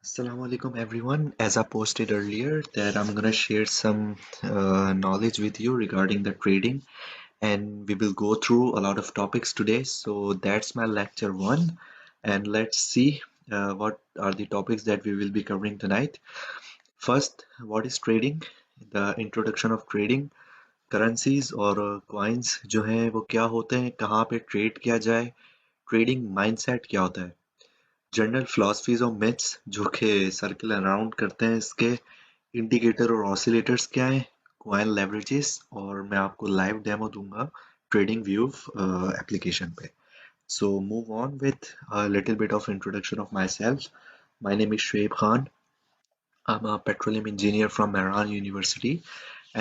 Assalamu alaikum everyone. As I posted earlier that I'm gonna share some knowledge with you regarding the trading, and we will go through a lot of topics today. So that's my lecture one, and let's see what are the topics that we will be covering tonight. First, what is trading? The introduction of trading, currencies और coins जो हैं वो क्या होते हैं, कहाँ पे trade किया जाए, ट्रेडिंग माइंडसेट क्या होता है, जनरल फिलॉसफीज और मिथ्स जो कि सर्कल अराउंड करते हैं इसके, इंडिकेटर और ऑसिलेटर्स क्या है, कॉइन लेवरेजेस, और मैं आपको लाइव डेमो दूंगा ट्रेडिंग व्यू एप्लीकेशन पे. So move on with a little bit of introduction of myself. My name is Shoaib Khan. I'm a petroleum engineer from Mehran University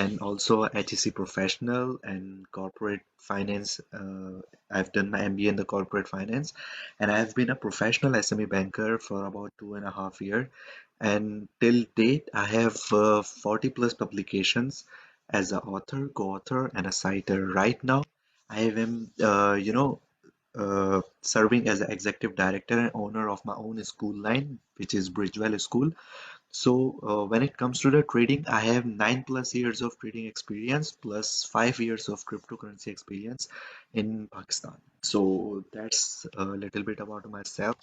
and also a HEC professional and corporate finance. I've done my MBA in the corporate finance, and I've been a professional SME banker for about 2.5 years. And till date, I have 40 plus publications as an author, co-author, and a citer. Right now, I am, serving as an executive director and owner of my own school line, which is Bridgewell School. So when it comes to the trading, I have 9 plus years of trading experience plus 5 years of cryptocurrency experience in Pakistan. So that's a little bit about myself.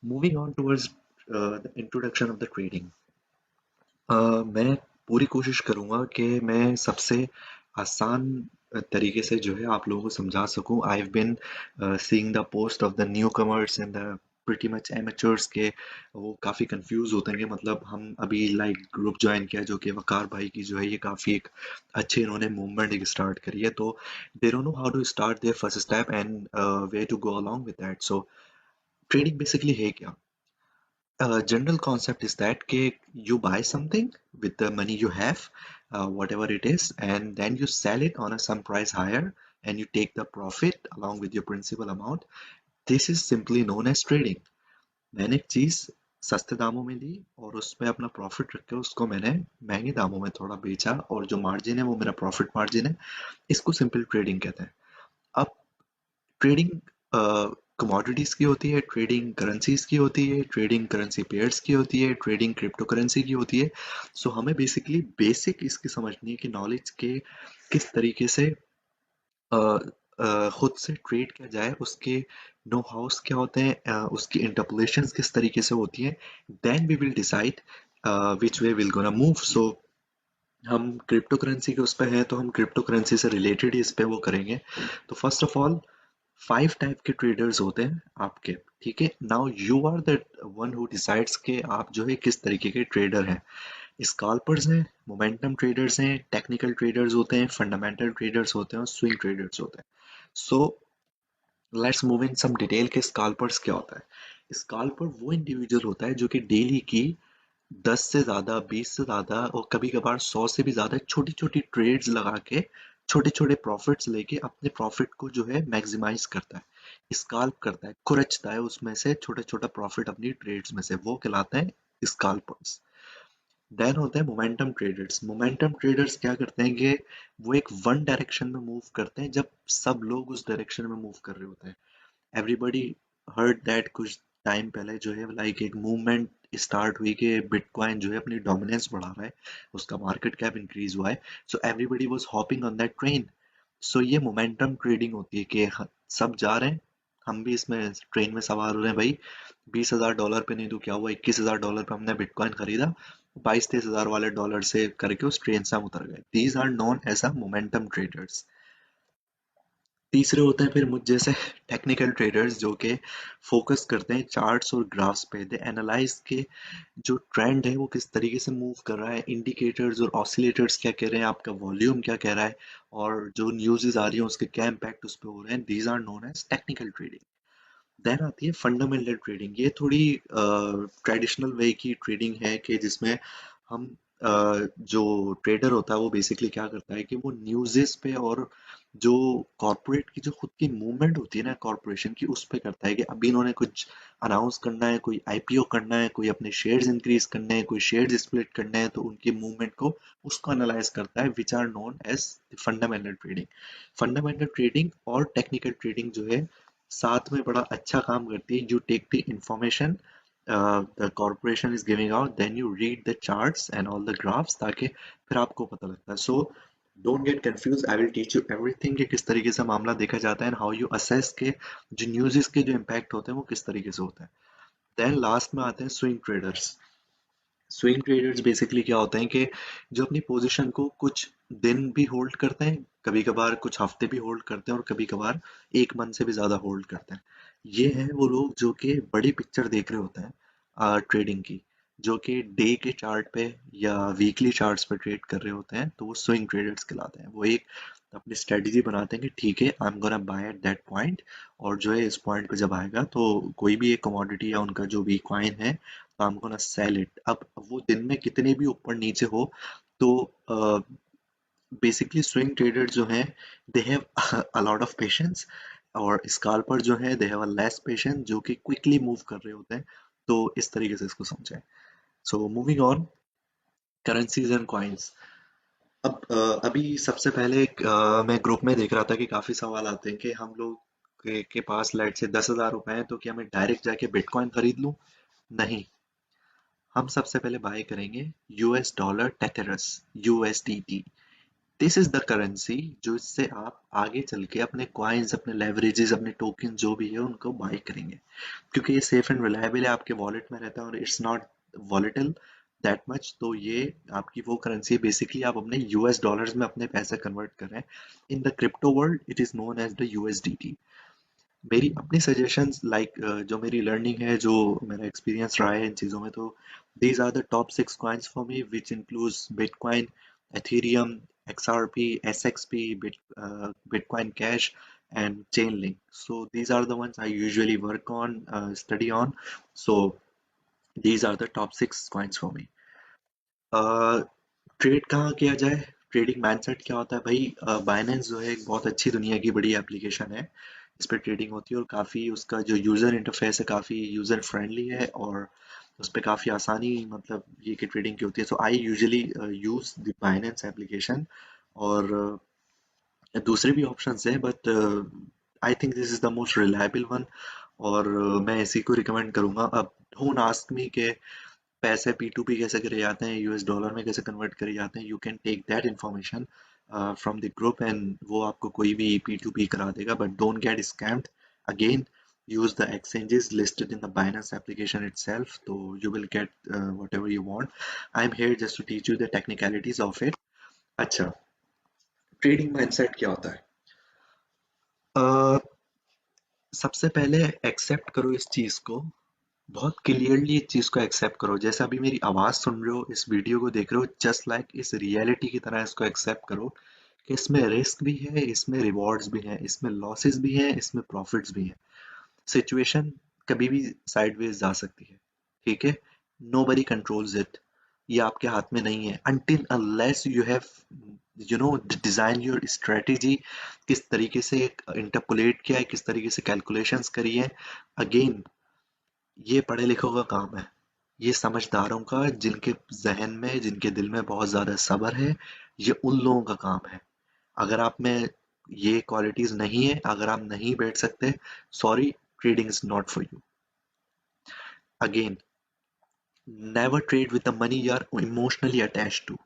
Moving on towards the introduction of the trading. मैं पूरी कोशिश करूंगा कि मैं सबसे आसान तरीके से जो है आप लोगों को समझा सकूं. I have been seeing the post of the newcomers and the pretty much amateurs के वो काफ़ी कंफ्यूज होते हैं कि मतलब हम अभी लाइक ग्रुप ज्वाइन किया जो कि वकार भाई की जो है ये काफ़ी एक अच्छे इन्होंने मूवमेंट एक स्टार्ट करी है, तो they don't know how to start their first step and way to go along with that. So trading basically है क्या? General concept is that you buy something with the money you have, whatever it is, and then you sell it on a some price higher, and you take the profit along with your principal amount. This is simply known as trading. मैंने एक चीज सस्ते दामों में ली और उसमें अपना profit रख के उसको मैंने महंगे दामों में थोड़ा बेचा, और जो मार्जिन है वो मेरा प्रॉफिट मार्जिन है. इसको सिंपल ट्रेडिंग कहते हैं. अब ट्रेडिंग कमोडिटीज की होती है, ट्रेडिंग करेंसीज की होती है, ट्रेडिंग करेंसी पेयर्स की होती है, ट्रेडिंग क्रिप्टो करेंसी की होती है. सो हमें बेसिकली बेसिक इसकी समझनी है कि नॉलेज के किस तरीके से अ, खुद से ट्रेड किया जाए, उसके नो हाउस क्या होते हैं, उसकी इंटरपोलेशंस किस तरीके से होती हैं. Then we will decide which way will gonna move. So हम क्रिप्टो करेंसी के उस पे हैं तो हम क्रिप्टो करेंसी से रिलेटेड ही इस पे वो करेंगे. तो फर्स्ट ऑफ ऑल 5 टाइप के ट्रेडर्स होते हैं आपके. ठीक है, now you are the one who decides के आप जो है किस तरीके के ट्रेडर हैं. स्कैल्पर्स हैं, मोमेंटम ट्रेडर्स हैं, टेक्निकल ट्रेडर्स होते हैं, फंडामेंटल ट्रेडर्स होते हैं और स्विंग ट्रेडर्स होते हैं. So let's move in some detail के स्कैल्पर्स क्या होता है. स्कैल्पर वो इंडिविजुअल होता है जो कि डेली की 10 से ज़्यादा, 20 से ज़्यादा और कभी-कभार 100 से भी ज़्यादा छोटी-छोटी ट्रेड्स लगा के छोटे-छोटे प्रॉफिट्स लेके अपने प्रॉफिट को जो है मैक्सिमाइज करता है, स्काल्प करता है, खुरचता है उसमें से छोटा-छोटा प्रॉफिट अपनी ट्रेड्स में से, वो कहलाते हैं स्काल्पर्स. देन होते हैं मोमेंटम ट्रेडर्स. मोमेंटम ट्रेडर्स क्या करते हैं कि वो एक वन डायरेक्शन में मूव करते हैं जब सब लोग उस डायरेक्शन में मूव कर रहे होते हैं. एवरीबॉडी हर्ड दैट कुछ टाइम पहले जो है लाइक एक मूवमेंट स्टार्ट हुई कि बिटकॉइन जो है अपनी डोमिनेंस बढ़ा रहा है, उसका मार्केट कैप इंक्रीज हुआ है. So everybody was hopping on that train. So ये मोमेंटम ट्रेडिंग होती है कि सब जा रहे हैं, हम भी इसमें ट्रेन में सवार हो रहे हैं भाई. $20,000 पे नहीं तो क्या हुआ, $21,000 पे हमने बिटकॉइन खरीदा, 22-23 हजार वाले डॉलर से करके उस ट्रेन से हम उतर गए. These are known as a momentum traders. तीसरे होते हैं फिर मुझ जैसे टेक्निकल ट्रेडर्स जो कि फोकस करते हैं चार्ट्स और ग्राफ्स पे. दे एनालाइज के जो ट्रेंड है वो किस तरीके से मूव कर रहा है, इंडिकेटर्स और ऑसिलेटर्स क्या कह रहे हैं, आपका वॉल्यूम क्या कह रहा है, और जो न्यूज़ आ रही है उसके क्या इम्पैक्ट उस पर हो रहे हैं. These are known as technical trading. Then आती है फंडामेंटल ट्रेडिंग. ये थोड़ी ट्रेडिशनल वे की ट्रेडिंग है कि जिसमें हम जो ट्रेडर होता है वो बेसिकली क्या करता है कि वो न्यूज़ेस पे और जो कॉर्पोरेट की जो खुद की मूवमेंट होती है ना कॉर्पोरेशन की, उस पे करता है कि अभी इन्होंने कुछ अनाउंस करना है, कोई आईपीओ करना है, कोई अपने शेयर्स इंक्रीज करने हैं, कोई शेयर्स स्प्लिट करने हैं, तो उनकी मूवमेंट को उसको एनालाइज करता है, which are known as fundamental trading. Fundamental trading और टेक्निकल ट्रेडिंग जो है साथ में बड़ा अच्छा काम करती है. You take the information the corporation is giving out, then you read the charts and all the graphs, ताकि फिर आपको पता लगता है. So don't get confuse, I will teach you everything कि किस तरीके से मामला देखा जाता है एंड हाउ यू असेस के जो न्यूज़ के जो इम्पैक्ट होते हैं वो किस तरीके से होते हैं. देन लास्ट में आते हैं swing traders. Swing traders basically क्या होते हैं कि जो अपनी पोजीशन को कुछ दिन भी होल्ड करते हैं, कभी कभार कुछ हफ्ते भी होल्ड करते हैं और कभी कभार एक मंथ से भी ज्यादा होल्ड करते हैं. ये हैं वो लोग जो कि बड़ी पिक्चर देख रहे होते हैं ट्रेडिंग की, जो कि डे के चार्ट पे या वीकली चार्ट्स पे ट्रेड कर रहे होते हैं, तो वो स्विंग ट्रेडर्स कहलाते हैं. वो एक अपनी स्ट्रेटजी बनाते हैं कि ठीक है, I am gonna by at that point, और जो है इस पॉइंट पे जब आएगा तो कोई भी एक कमोडिटी या उनका जो भी कॉइन है, I am gonna sell it. अब वो दिन में कितने भी ऊपर नीचे हो, तो बेसिकली स्विंग ट्रेडर जो हैं, they have a lot of patience, और स्काल्पर जो है they have a less patience, जो कि क्विकली मूव कर रहे होते हैं. तो इस तरीके से इसको समझें. So moving on, currencies and coins. अब अभी सबसे पहले मैं ग्रुप में देख रहा था कि काफी सवाल आते हैं कि हम लोग के पास लाइट से 10,000 रुपए हैं, तो क्या मैं डायरेक्ट जाके बिटकॉइन खरीद लूं? नहीं. हम सबसे पहले बाय करेंगे US dollar tethers, USDT. This is the currency जो इससे आप आगे चल के अपने कॉइन्स, अपने लेवरेजेस, अपने टोकन जो भी है उनको बाय करेंगे, क्योंकि ये सेफ एंड रिलायबल है, आपके वॉलेट में रहता है और it's not volatile that much. तो ये आपकी वो करेंसी है, बेसिकली आप अपने यूएस डॉलर्स में अपने पैसे कन्वर्ट कर रहे हैं. In the crypto world it is known as the USDT. मेरी अपनी सजेशंस लाइक जो मेरी लर्निंग है, जो मेरा एक्सपीरियंस रहा है इन चीज़ों में, तो these are the top 6 coins for me, which includes Bitcoin, Ethereum, XRP, SXP, Bitcoin Cash, and Chainlink. So these are the ones I usually work on, study on. So these are the top 6 coins for me. Trade कहाँ किया जाए? Trading mindset क्या होता है भाई? Binance जो है एक बहुत अच्छी दुनिया की बड़ी एप्लीकेशन है. इस पर ट्रेडिंग होती है और काफ़ी उसका जो यूज़र इंटरफेस है काफ़ी यूज़र फ्रेंडली है, और उस पर काफ़ी आसानी, मतलब ये कि ट्रेडिंग की होती है. So I usually use the Binance application. और दूसरे भी ऑप्शंस हैं, but I think this is the most reliable one, और मैं इसी को रिकमेंड करूँगा. अब डोंट आस्क मी के पैसे P2P कैसे करे जाते हैं, यूएस डॉलर में कैसे कन्वर्ट करे जाते हैं. You can take that information from the group, and वो आपको कोई भी P2P करा देगा, but don't get scammed. Again, use the exchanges listed in the Binance application itself, so you will get whatever you want. I'm here just to teach you the technicalities of it. अच्छा, trading mindset क्या होता है? सबसे पहले accept करो इस चीज को, बहुत क्लियरली इस चीज को एक्सेप्ट करो. जैसे अभी मेरी आवाज सुन रहे हो, इस वीडियो को देख रहे हो, जस्ट लाइक इस रियलिटी की तरह इसको एक्सेप्ट करो कि इसमें रिस्क भी है, इसमें रिवॉर्ड्स भी हैं, इसमें लॉसेस भी हैं, इसमें प्रॉफिट्स भी हैं. सिचुएशन कभी भी साइडवेज जा सकती है, ठीक है? Nobody controls it. ये आपके हाथ में नहीं है until unless you have design your strategy, किस तरीके से इंटरपोलेट किया है, किस तरीके से कैलकुलेशंस करी है. अगेन, ये पढ़े लिखों का काम है, ये समझदारों का, जिनके जहन में, जिनके दिल में बहुत ज्यादा सब्र है, ये उन लोगों का काम है. अगर आप में ये क्वालिटीज नहीं है, अगर आप नहीं बैठ सकते, sorry, trading is not for you. Again, never trade with the money you are emotionally attached to.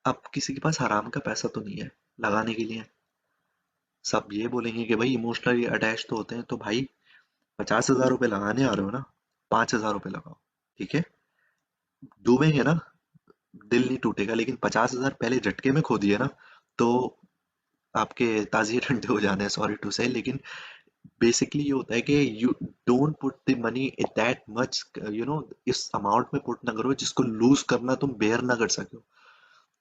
अब किसी के पास हराम का पैसा तो नहीं है लगाने के लिए. सब ये बोलेंगे कि भाई इमोशनली अटैच तो होते हैं, तो भाई 50,000 रुपये लगाने आ रहे हो ना, 5,000 रुपये लगाओ, ठीक है? डूबेंगे ना, दिल नहीं टूटेगा, लेकिन 50,000 पहले झटके में खो दिए ना, तो आपके ताजिए ठंडे हो जाने हैं, सॉरी टू से. लेकिन बेसिकली ये होता है कि you don't put the money that much, इस अमाउंट में पुट ना करो जिसको लूज करना तुम बेयर ना कर सको.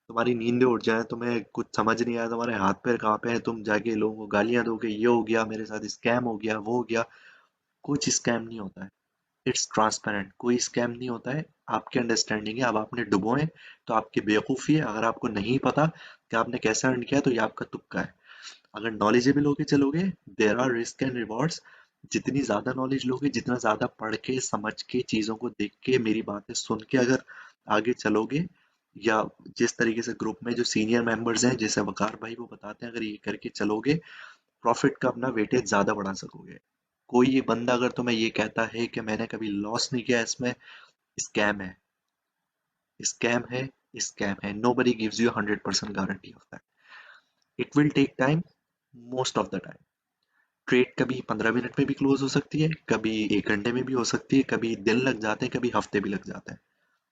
तुम्हारी नींदें उड़ जाए, तुम्हें कुछ समझ नहीं आया, तुम्हारे हाथ पैर कांपे हैं, तुम जाके लोगों को गालियां दो कि ये हो गया मेरे साथ, स्कैम हो गया, वो हो गया. कुछ स्कैम नहीं होता है. इट्स ट्रांसपेरेंट, कोई स्कैम नहीं होता है. आपकी अंडरस्टैंडिंग है, अब आपने डुबोए तो आपकी बेवकूफ़ी है. अगर आपको नहीं पता कि आपने कैसे अर्न किया, तो ये आपका तुक्का है. अगर नॉलेजेबल होके चलोगे, there are risk and rewards. जितनी ज्यादा नॉलेज लोगे, जितना ज्यादा पढ़ के समझ के चीजों को देख के मेरी बातें सुन के अगर आगे चलोगे, या जिस तरीके से ग्रुप में जो सीनियर मेंबर्स हैं जैसे वकार भाई वो बताते हैं, अगर ये करके चलोगे, प्रॉफिट का अपना वेटेज ज्यादा बढ़ा सकोगे. कोई ये बंदा अगर तुम्हें ये कहता है कि मैंने कभी लॉस नहीं किया इसमें, स्कैम है, स्कैम है, स्कैम है। Nobody gives you 100% guarantee of that. It will take time, most of the time. Trade कभी 15 मिनट में भी क्लोज हो सकती है, कभी 1 घंटे में भी हो सकती है, कभी दिन लग जाते हैं, कभी हफ्ते भी लग जाते हैं।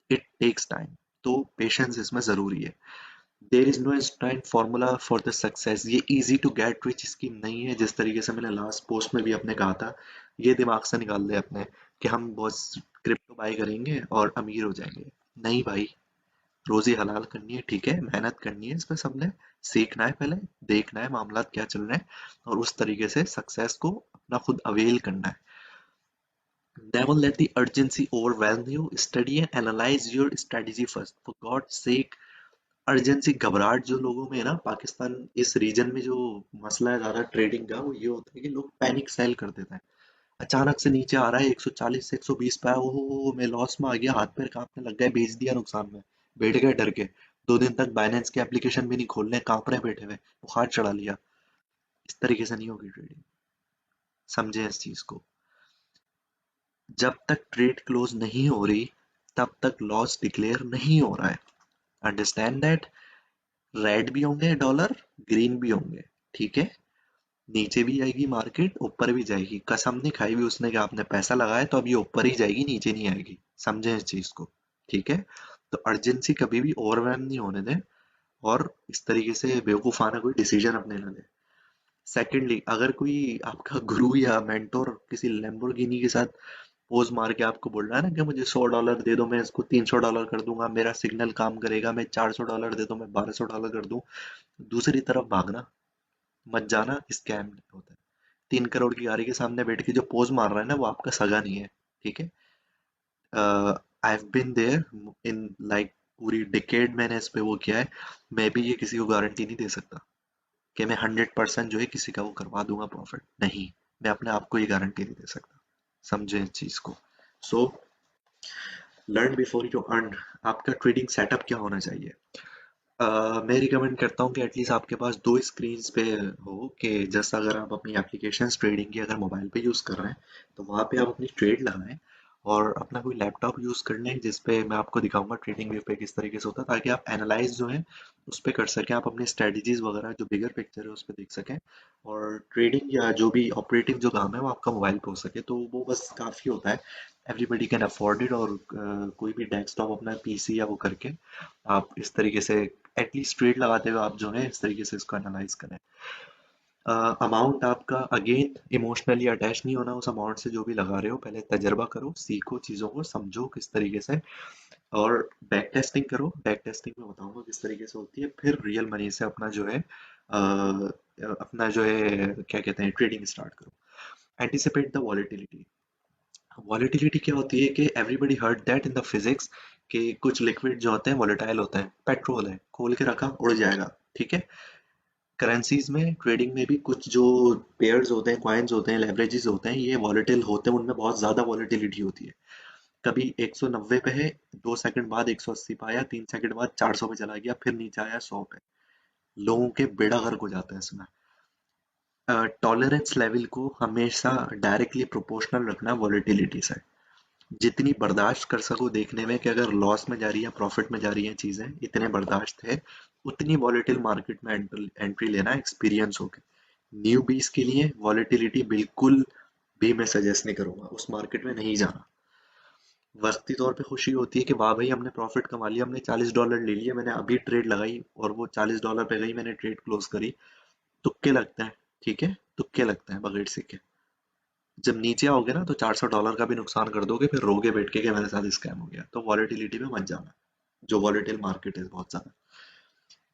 It takes time. तो पेशेंस इसमें जरूरी है। There is no instant formula for the success. ये easy to get rich scheme नहीं है, जिस तरीके से मैंने लास्ट पोस्ट में भी अपने कहा था। ये दिमाग से निकाल दे अपने कि हम बहुत क्रिप्टो बाय करेंगे और अमीर हो जाएंगे। नहीं भाई, रोजी हलाल करनी है, ठीक है, मेहनत करनी है, इसमें सबने सीखना है, पहले देखना है मामलात क्या चल रहे हैं, और उस तरीके से सक्सेस को अपना खुद अवेल करना है। Never let the urgency overwhelm you. Study and analyze your strategy first. For God's sake, urgency, घबराहट जो लोगों में है ना, पाकिस्तान इस रीजन में जो मसला है ज्यादा ट्रेडिंग का, वो ये होता है कि लोग पैनिक सेल कर देते हैं। अचानक से नीचे आ रहा है 140 से 120 पे, ओ मैं लॉस में आ गया, हाथ पैर कांपने लग गए, बेच दिया नुकसान में, बैठ गए डर के। 2 दिन तक बाइनेंस के एप्लीकेशन भी नहीं खोलने, कांप रहे बैठे हुए, बुखार चढ़ा लिया। इस तरीके से नहीं होगी ट्रेडिंग। समझे इस चीज को। जब तक ट्रेड क्लोज नहीं हो रही, तब तक लॉस डिक्लेयर नहीं हो रहा है। Understand that. रेड भी होंगे डॉलर, ग्रीन भी होंगे, ठीक है। नीचे भी जाएगी मार्केट, ऊपर भी जाएगी। कसम नहीं खाई भी उसने कि आपने पैसा लगाया तो अब ये ऊपर ही जाएगी, नीचे नहीं आएगी। समझे इस चीज को, ठीक है। तो अर्जेंसी कभी भी ओवरवेलम नहीं होने दें, और इस तरीके से बेवकूफाना कोई डिसीजन अपने ना लें। सेकेंडली, अगर कोई आपका गुरु या मेंटोर किसी लैम्बोर्गिनी के साथ पोज मार के आपको बोल रहा है ना कि मुझे $100 दे दो, मैं इसको $300 कर दूंगा, मेरा सिग्नल काम करेगा, मैं $400 दे दो, मैं $1200 कर दूं, दूसरी तरफ भागना मत जाना। स्कैम होता है। 3 करोड़ की गाड़ी के सामने बैठ के जो पोज मार रहा है ना, वो आपका सगा नहीं है, ठीक है। I have been there in like, पूरी डिकेड मैंने इस पे वो किया है। मैं भी ये किसी को गारंटी नहीं दे सकता कि मैं 100% जो है किसी का वो करवा दूंगा प्रॉफिट, नहीं। मैं अपने आप को ये गारंटी नहीं दे सकता। समझे इस चीज को। So learn before you earn. आपका ट्रेडिंग सेटअप क्या होना चाहिए? मैं रिकमेंड करता हूँ कि एटलीस्ट आपके पास 2 स्क्रीन पे हो, कि जैसा अगर आप अपनी एप्लीकेशन ट्रेडिंग की अगर मोबाइल पे यूज़ कर रहे हैं, तो वहाँ पे आप अपनी ट्रेड लगाएं, और अपना कोई लैपटॉप यूज़ कर लें जिस पे मैं आपको दिखाऊंगा ट्रेडिंग व्यू पे किस तरीके से होता है, ताकि आप एनालाइज जो है उस पे कर सकें, आप अपनी स्ट्रेटजीज वगैरह जो बिगर पिक्चर है उस पे देख सकें, और ट्रेडिंग या जो भी ऑपरेटिंग जो काम है वो आपका मोबाइल पे हो सके, तो वो बस काफ़ी होता है। Everybody can afford it. और कोई भी डेस्कटॉप अपना पीसी या वो करके आप इस तरीके से एटलीस्ट ट्रेड लगाते हुए आप जो है इस तरीके से इसको एनालाइज करें। अमाउंट आपका अगेन इमोशनली अटैच नहीं होना उस अमाउंट से जो भी लगा रहे हो। पहले तजर्बा करो, सीखो, चीज़ों को समझो किस तरीके से, और बैक टेस्टिंग करो। बैक टेस्टिंग में बताऊंगा किस तरीके से होती है, फिर रियल मनी से अपना जो है अपना जो है क्या कहते हैं ट्रेडिंग स्टार्ट करो। Anticipate the volatility. वॉलेटिलिटी क्या होती है कि everybody heard that in the physics, कि कुछ लिक्विड जो होते हैं वॉलेटाइल होते हैं। पेट्रोल है, खोल के रखा उड़ जाएगा, ठीक है। करेंसीज में, ट्रेडिंग में भी कुछ जो पेयर्स होते हैं, कॉइन्स होते हैं, लेवरेजेस होते हैं, ये वॉलेटिल होते हैं, उनमें बहुत ज्यादा वॉलेटिलिटी होती है। कभी 190 पे है, 2 सेकंड बाद 180 पे आया, 3 सेकंड बाद 400 पे चला गया, फिर नीचे आया 100 पे। लोगों के बेड़ा गर्क हो जाते हैं इसमें। टॉलरेंस लेवल को हमेशा डायरेक्टली प्रोपोर्शनल रखना वॉलेटिलिटी से। जितनी बर्दाश्त कर सको देखने में कि अगर लॉस में जा रही है प्रॉफिट में जा रही हैं चीजें, इतने बर्दाश्त है, उतनी वॉलेटिल मार्केट में एंट्री लेना एक्सपीरियंस हो गया। न्यू बीस के लिए वॉलेटिलिटी बिल्कुल भी मैं सजेस्ट नहीं करूंगा, उस मार्केट में नहीं जाना। वक्ती तौर पे खुशी होती है कि वाह भाई हमने प्रॉफिट कमा लिया, हमने $40 ले लिए, मैंने अभी ट्रेड लगाई और वो $40 पे गई, मैंने ट्रेड क्लोज करी। तुक्के लगते हैं, ठीक है, तुक्के लगते हैं बगैर सीखे। जब नीचे आओगे ना तो $400 का भी नुकसान कर दोगे, फिर रोगे बैठ के कि मेरे साथ स्कैम हो गया। तो वॉलेटिलिटी में मत जाना, जो वॉलेटिल मार्केट है बहुत ज्यादा।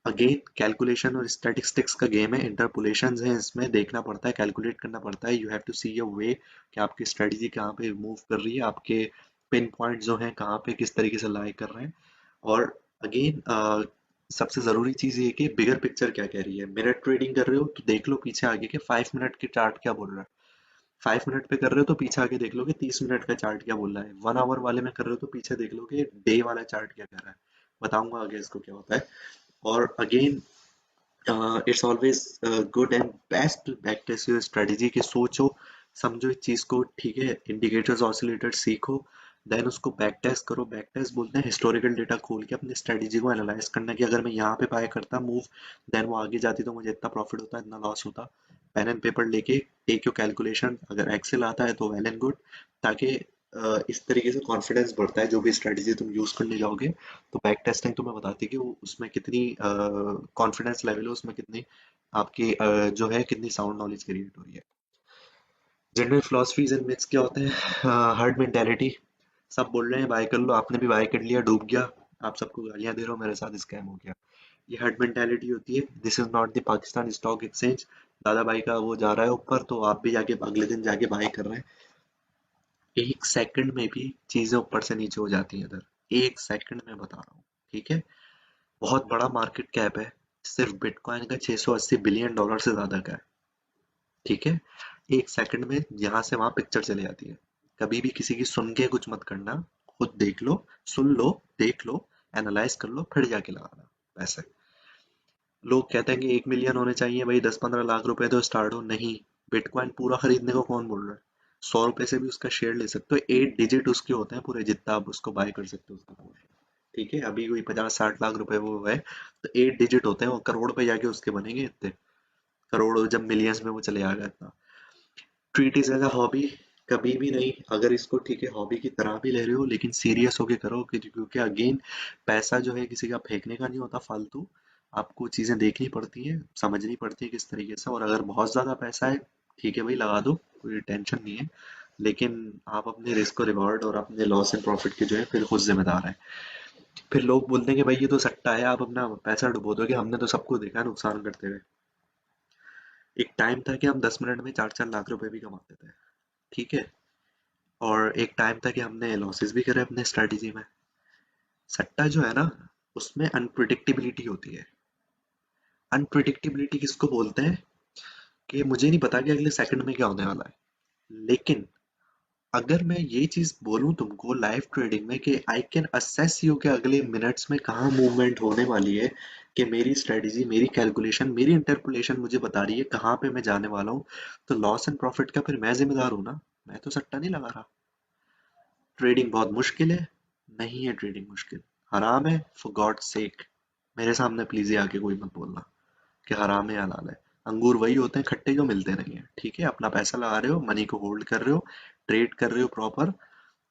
अगेन कैलकुलेशन और स्टैटिस्टिक्स का गेम है, इंटरपोलेशंस है, इसमें देखना पड़ता है, कैलकुलेट करना पड़ता है। यू हैव टू सी अ वे कि आपकी स्ट्रेटजी कहाँ पे मूव कर रही है, आपके पिन पॉइंट जो हैं कहाँ पे किस तरीके से लाई कर रहे हैं। और अगेन सबसे जरूरी चीज ये है कि बिगर पिक्चर क्या कह रही है। मिरर ट्रेडिंग कर रहे हो तो देख लो पीछे आगे के 5 मिनट के चार्ट क्या बोल रहा है। 5 मिनट पे कर रहे हो तो पीछे आके देख लो कि 30 मिनट का चार्ट क्या बोल रहा है। 1 आवर वाले में कर रहे हो तो पीछे देख लो कि डे वाला चार्ट क्या कर रहा है। बताऊंगा आगे इसको क्या होता है। और again it's always good and best back test your strategy, कि सोचो समझो इस चीज को, ठीक है। इंडिकेटर्स ऑसिलेटर्स सीखो, देन उसको बैक टेस्ट करो। बैक टेस्ट बोलते हैं हिस्टोरिकल डेटा खोल के अपनी स्ट्रेटेजी को एनालाइज करना कि अगर मैं यहाँ पे बाय करता मूव, देन वो आगे जाती तो मुझे इतना प्रॉफिट होता, इतना लॉस होता। पेन एंड पेपर लेके टेक योर कैलकुलेशन, अगर एक्सेल आता है तो वेल एंड गुड, ताकि इस तरीके से कॉन्फिडेंस बढ़ता है जो भी स्ट्रेटेजी तुम यूज करने जाओगे। तो बैक टेस्टिंग तुम्हें बताती है कि वो उसमें कितनी कॉन्फिडेंस लेवल है, उसमें कितनी आपकी जो है कितनी साउंड नॉलेज क्रिएट हो रही है। जनरल फिलोसफीज एंड मिथ्स क्या होते हैं? हर्ड मेंटेलिटी, सब बोल रहे हैं बाय कर लो, आपने भी बाय कर लिया, डूब गया, आप सबको गालियां दे रहे हो, मेरे साथ स्कैम हो गया। ये हर्ड मेंटेलिटी होती है। This is not the Pakistan stock exchange. दादा भाई का वो जा रहा है ऊपर तो आप भी जाके अगले दिन जाके बाय कर रहे हैं। एक सेकंड में भी चीजें ऊपर से नीचे हो जाती हैं इधर, एक सेकंड में बता रहा हूँ, ठीक है। बहुत बड़ा मार्केट कैप है, सिर्फ बिटकॉइन का 680 बिलियन डॉलर से ज्यादा का है, ठीक है। एक सेकंड में यहाँ से वहां पिक्चर चली जाती है। कभी भी किसी की सुन के कुछ मत करना, खुद देख लो, सुन लो, देख लो, एनालाइज कर लो, फिर जाके लगाना पैसे। लोग कहते हैं कि 1 मिलियन होने चाहिए भाई, 10-15 लाख रुपए तो स्टार्ट हो, नहीं। बिटकॉइन पूरा खरीदने को कौन बोल रहा है? 100 रुपए से भी उसका शेयर ले सकते हो, 8 डिजिट उसके होते हैं पूरे, जितना आप उसको बाय कर सकते हो उसका पूरा, ठीक है। अभी कोई 50-60 लाख रुपए वो है, तो 8 डिजिट होते हैं, वो करोड़ पे जाके उसके बनेंगे इतने, करोड़ जब मिलियंस में वो चले आएगा इतना। Treat is as a hobby, कभी भी नहीं। अगर इसको ठीक है हॉबी की तरह भी ले रहे हो, लेकिन सीरियस होके करो, क्योंकि अगेन पैसा जो है किसी का फेंकने का नहीं होता फालतू। आपको चीजें देखनी पड़ती हैं, समझनी पड़ती है किस तरीके से, और अगर बहुत ज्यादा पैसा है, ठीक है भाई लगा दो, कोई टेंशन नहीं है। लेकिन आप अपने रिस्क और रिवॉर्ड और अपने लॉस एंड प्रॉफिट के जो है फिर खुद जिम्मेदार हैं। फिर लोग बोलते हैं कि भाई ये तो सट्टा है, आप अपना पैसा डुबो दोगे, हमने तो सबको देखा है नुकसान करते हुए। एक टाइम था कि हम 10 मिनट में 4-4 लाख रुपए भी कमाते थे, ठीक है। और एक टाइम था कि हमने लॉसेस भी करे अपने स्ट्रेटजी में। सट्टा जो है ना, उसमें अनप्रिडिक्टेबिलिटी होती है। अनप्रिडिक्टेबिलिटी किसको बोलते हैं? कि मुझे नहीं पता कि अगले सेकंड में क्या होने वाला है, लेकिन अगर मैं ये चीज बोलूं तुमको लाइव ट्रेडिंग में कि आई कैन असेस यू कि अगले मिनट्स में कहाँ मूवमेंट होने वाली है, कि मेरी स्ट्रेटजी, मेरी कैलकुलेशन, मेरी इंटरपोलेशन मुझे बता रही है कहाँ पे मैं जाने वाला हूँ, तो लॉस एंड प्रॉफिट का फिर मैं जिम्मेदार हूँ ना। मैं तो सट्टा नहीं लगा रहा। ट्रेडिंग बहुत मुश्किल है? नहीं है ट्रेडिंग मुश्किल, हराम है फॉर गॉड सेक। मेरे सामने प्लीज ये आके कोई मत बोलना कि हराम है हलाल है। अंगूर वही होते हैं खट्टे जो मिलते नहीं है, ठीक है। अपना पैसा लगा रहे हो, मनी को होल्ड कर रहे हो, ट्रेड कर रहे हो प्रॉपर,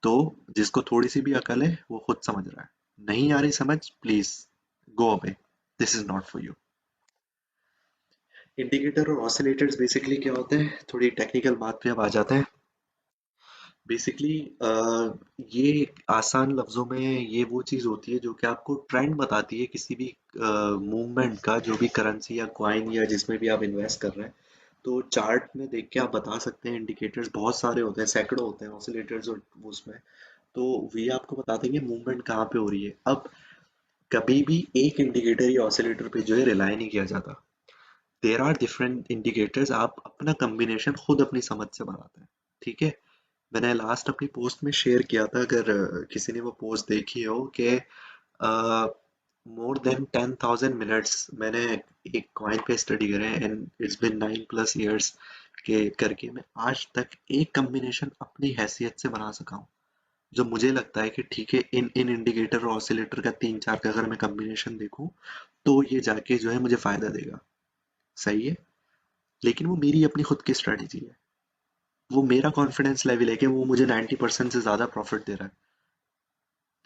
तो जिसको थोड़ी सी भी अकल है वो खुद समझ रहा है। नहीं आ रही समझ, please go away, this is not for you. Indicator और ऑसिलेटर्स बेसिकली क्या होते हैं, थोड़ी टेक्निकल बात पे अब आ जाते हैं। बेसिकली ये आसान लफ्जों में ये वो चीज होती है जो कि आपको ट्रेंड बताती है किसी भी मूवमेंट का, जो भी करेंसी या कॉइन या जिसमें भी आप इन्वेस्ट कर रहे हैं। तो चार्ट में देख के आप बता सकते हैं। इंडिकेटर्स बहुत सारे होते हैं, सैकड़ों होते हैं ऑसिलेटर्स और उसमें, तो वे आपको बता देंगे मूवमेंट कहाँ पे हो रही है। अब कभी भी एक इंडिकेटर या ऑसिलेटर पे जो है रिलाई नहीं किया जाता। देर आर डिफरेंट इंडिकेटर्स, आप अपना कम्बिनेशन खुद अपनी समझ से बनाते हैं, ठीक है। मैंने लास्ट अपनी पोस्ट में शेयर किया था, अगर किसी ने वो पोस्ट देखी हो, कि मोर देन 10,000 मिनट्स मैंने एक कॉइन पे स्टडी करे एंड इट्स बिन 9+ ईयर्स के करके, मैं आज तक एक कम्बिनेशन अपनी हैसियत से बना सका हूँ, जो मुझे लगता है कि ठीक है इन इन इंडिकेटर और ऑसिलेटर का 3-4 का अगर मैं कम्बिनेशन देखूं तो ये जाके जो है मुझे फायदा देगा, सही है। लेकिन वो मेरी अपनी खुद की स्ट्रेटेजी है, वो मेरा कॉन्फिडेंस लेवल है कि वो मुझे 90% से ज्यादा प्रॉफिट दे रहा है।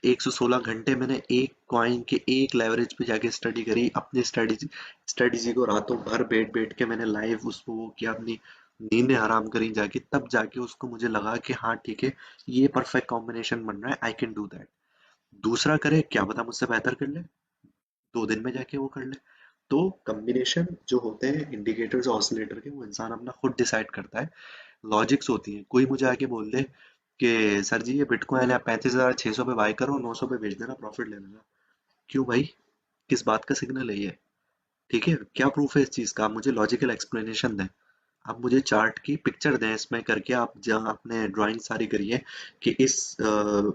116 घंटे मैंने एक कॉइन के एक लेवरेज पे जाके स्टडी करी, अपनी स्ट्रेटेजी स्ट्रेटेजी को रातों भर बैठ बैठ के मैंने लाइव उसको वो किया, अपनी नींदें हराम करी जाके, तब जाके उसको मुझे लगा कि हाँ ठीक है, ये परफेक्ट कॉम्बिनेशन बन रहा है, आई कैन डू दैट। दूसरा करे क्या पता मुझसे बेहतर कर ले, 2 दिन में जाके वो कर ले। तो कॉम्बिनेशन जो होते हैं इंडिकेटर्स ऑसिलेटर के, वो इंसान अपना खुद डिसाइड करता है। लॉजिक्स होती हैं, कोई मुझे आके बोल दे कि सर जी ये बिटकॉइन है, 35,600 पे बाय करो, 900 पे बेच देना, प्रॉफिट ले लेना। क्यों भाई? किस बात का सिग्नल है ये? ठीक है, क्या प्रूफ है इस चीज का? आप मुझे लॉजिकल एक्सप्लेनेशन दें। आप मुझे चार्ट की पिक्चर दें इसमें करके, आप जहाँ आपने ड्राइंग सारी करी है कि इस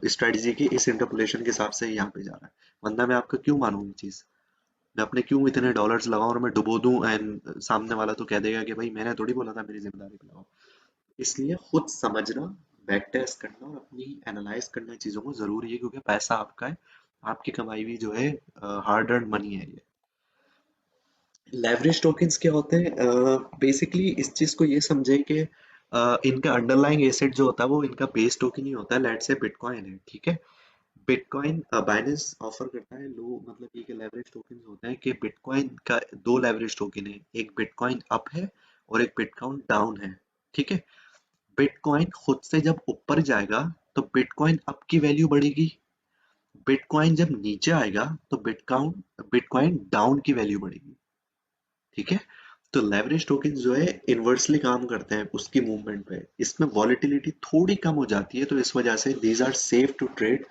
स्ट्रेटजी की इस इंटरपोलेशन के हिसाब से यहाँ पे जा रहा है, वरना मैं आपका क्यों मानूं ये चीज? मैं अपने क्यों इतने डॉलर्स लगाऊं और मैं डुबो दूं, एंड सामने वाला तो कह देगा कि भाई मैंने थोड़ी बोला था मेरी जिम्मेदारी पे लगाओ। इसलिए खुद समझना, बैक टेस्ट करना और अपनी एनालाइज करना चीजों को जरूरी है, क्योंकि पैसा आपका है, आपकी कमाई हुई जो है हार्ड अर्न मनी है ये। लेवरेज टोकन्स क्या होते हैं? बेसिकली इस चीज को ये समझे कि इनका अंडरलाइंग एसेट जो होता है वो इनका बेस टोकन ही होता है। लेट्स से बिटकॉइन है, ठीक है। बिटकॉइन बाइनेंस ऑफर करता है लो, मतलब ये लेवरेज टोकन होते हैं कि बिटकॉइन का दो लेवरेज टोकन है, एक बिटकॉइन अप है और एक बिटकॉइन डाउन है, ठीक है। बिटकॉइन खुद से जब ऊपर जाएगा तो बिटकॉइन अप की वैल्यू बढ़ेगी, बिटकॉइन जब नीचे आएगा तो बिटकॉइन बिटकॉइन डाउन की वैल्यू बढ़ेगी, ठीक है। तो लेवरेज टोकन जो है इनवर्सली काम करते हैं उसकी मूवमेंट पे, इसमें वॉलेटिलिटी थोड़ी कम हो जाती है, तो इस वजह से these are safe to trade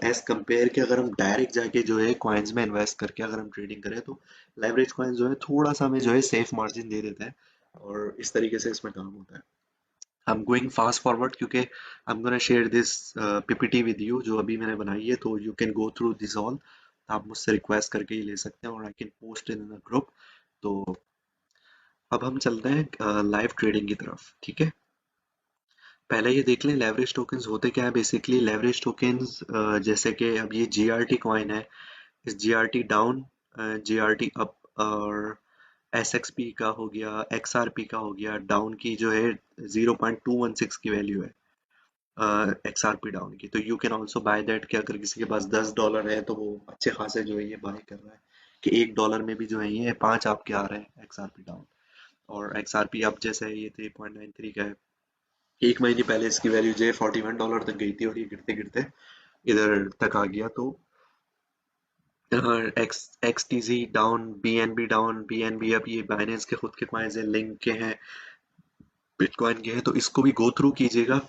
as compare के अगर हम डायरेक्ट जाके जो है कॉइन्स में इन्वेस्ट करके अगर हम ट्रेडिंग करें तो लेवरेज कॉइन जो है थोड़ा सा हमें जो है सेफ मार्जिन दे देता है, और इस तरीके से इसमें काम होता है। I'm going fast forward क्योंकि I'm gonna share this PPT with you जो अभी मैंने बनाई है, तो you can go through this all। आप मुझसे रिक्वेस्ट करके ही ले सकते हैं और I can post in a group। तो अब हम चलते हैं लाइव ट्रेडिंग की तरफ, ठीक है। पहले ये देख लें लेवरेज टोकन्स होते क्या है। बेसिकली लेवरेज टोकन्स जैसे कि अब ये जीआरटी कॉइन है, इस जीआरटी डाउन, जीआरटी अप, और एसएक्सपी का हो गया, एक्सआरपी का हो गया, डाउन की जो है 0.216 की वैल्यू है एक्सआरपी डाउन की। तो you can also by that कि अगर किसी के पास $10 है तो वो अच्छे खासे जो है ये बाय कर रहा है कि $1 में भी जो है ये 5 आपके आ रहे हैं एक्सआरपी डाउन। और एक्सआरपी अब जैसे ये 3.93 का है, एक महीने पहले इसकी वैल्यू जो है $41 तक गई थी और ये गिरते गिरते इधर तक आ गया। तो x XTG down, BNB down, BNB अब ये बाइनेंस के खुद के कॉइन्स हैं, लिंक के हैं, बिटकॉइन के हैं, तो इसको भी गो थ्रू कीजिएगा,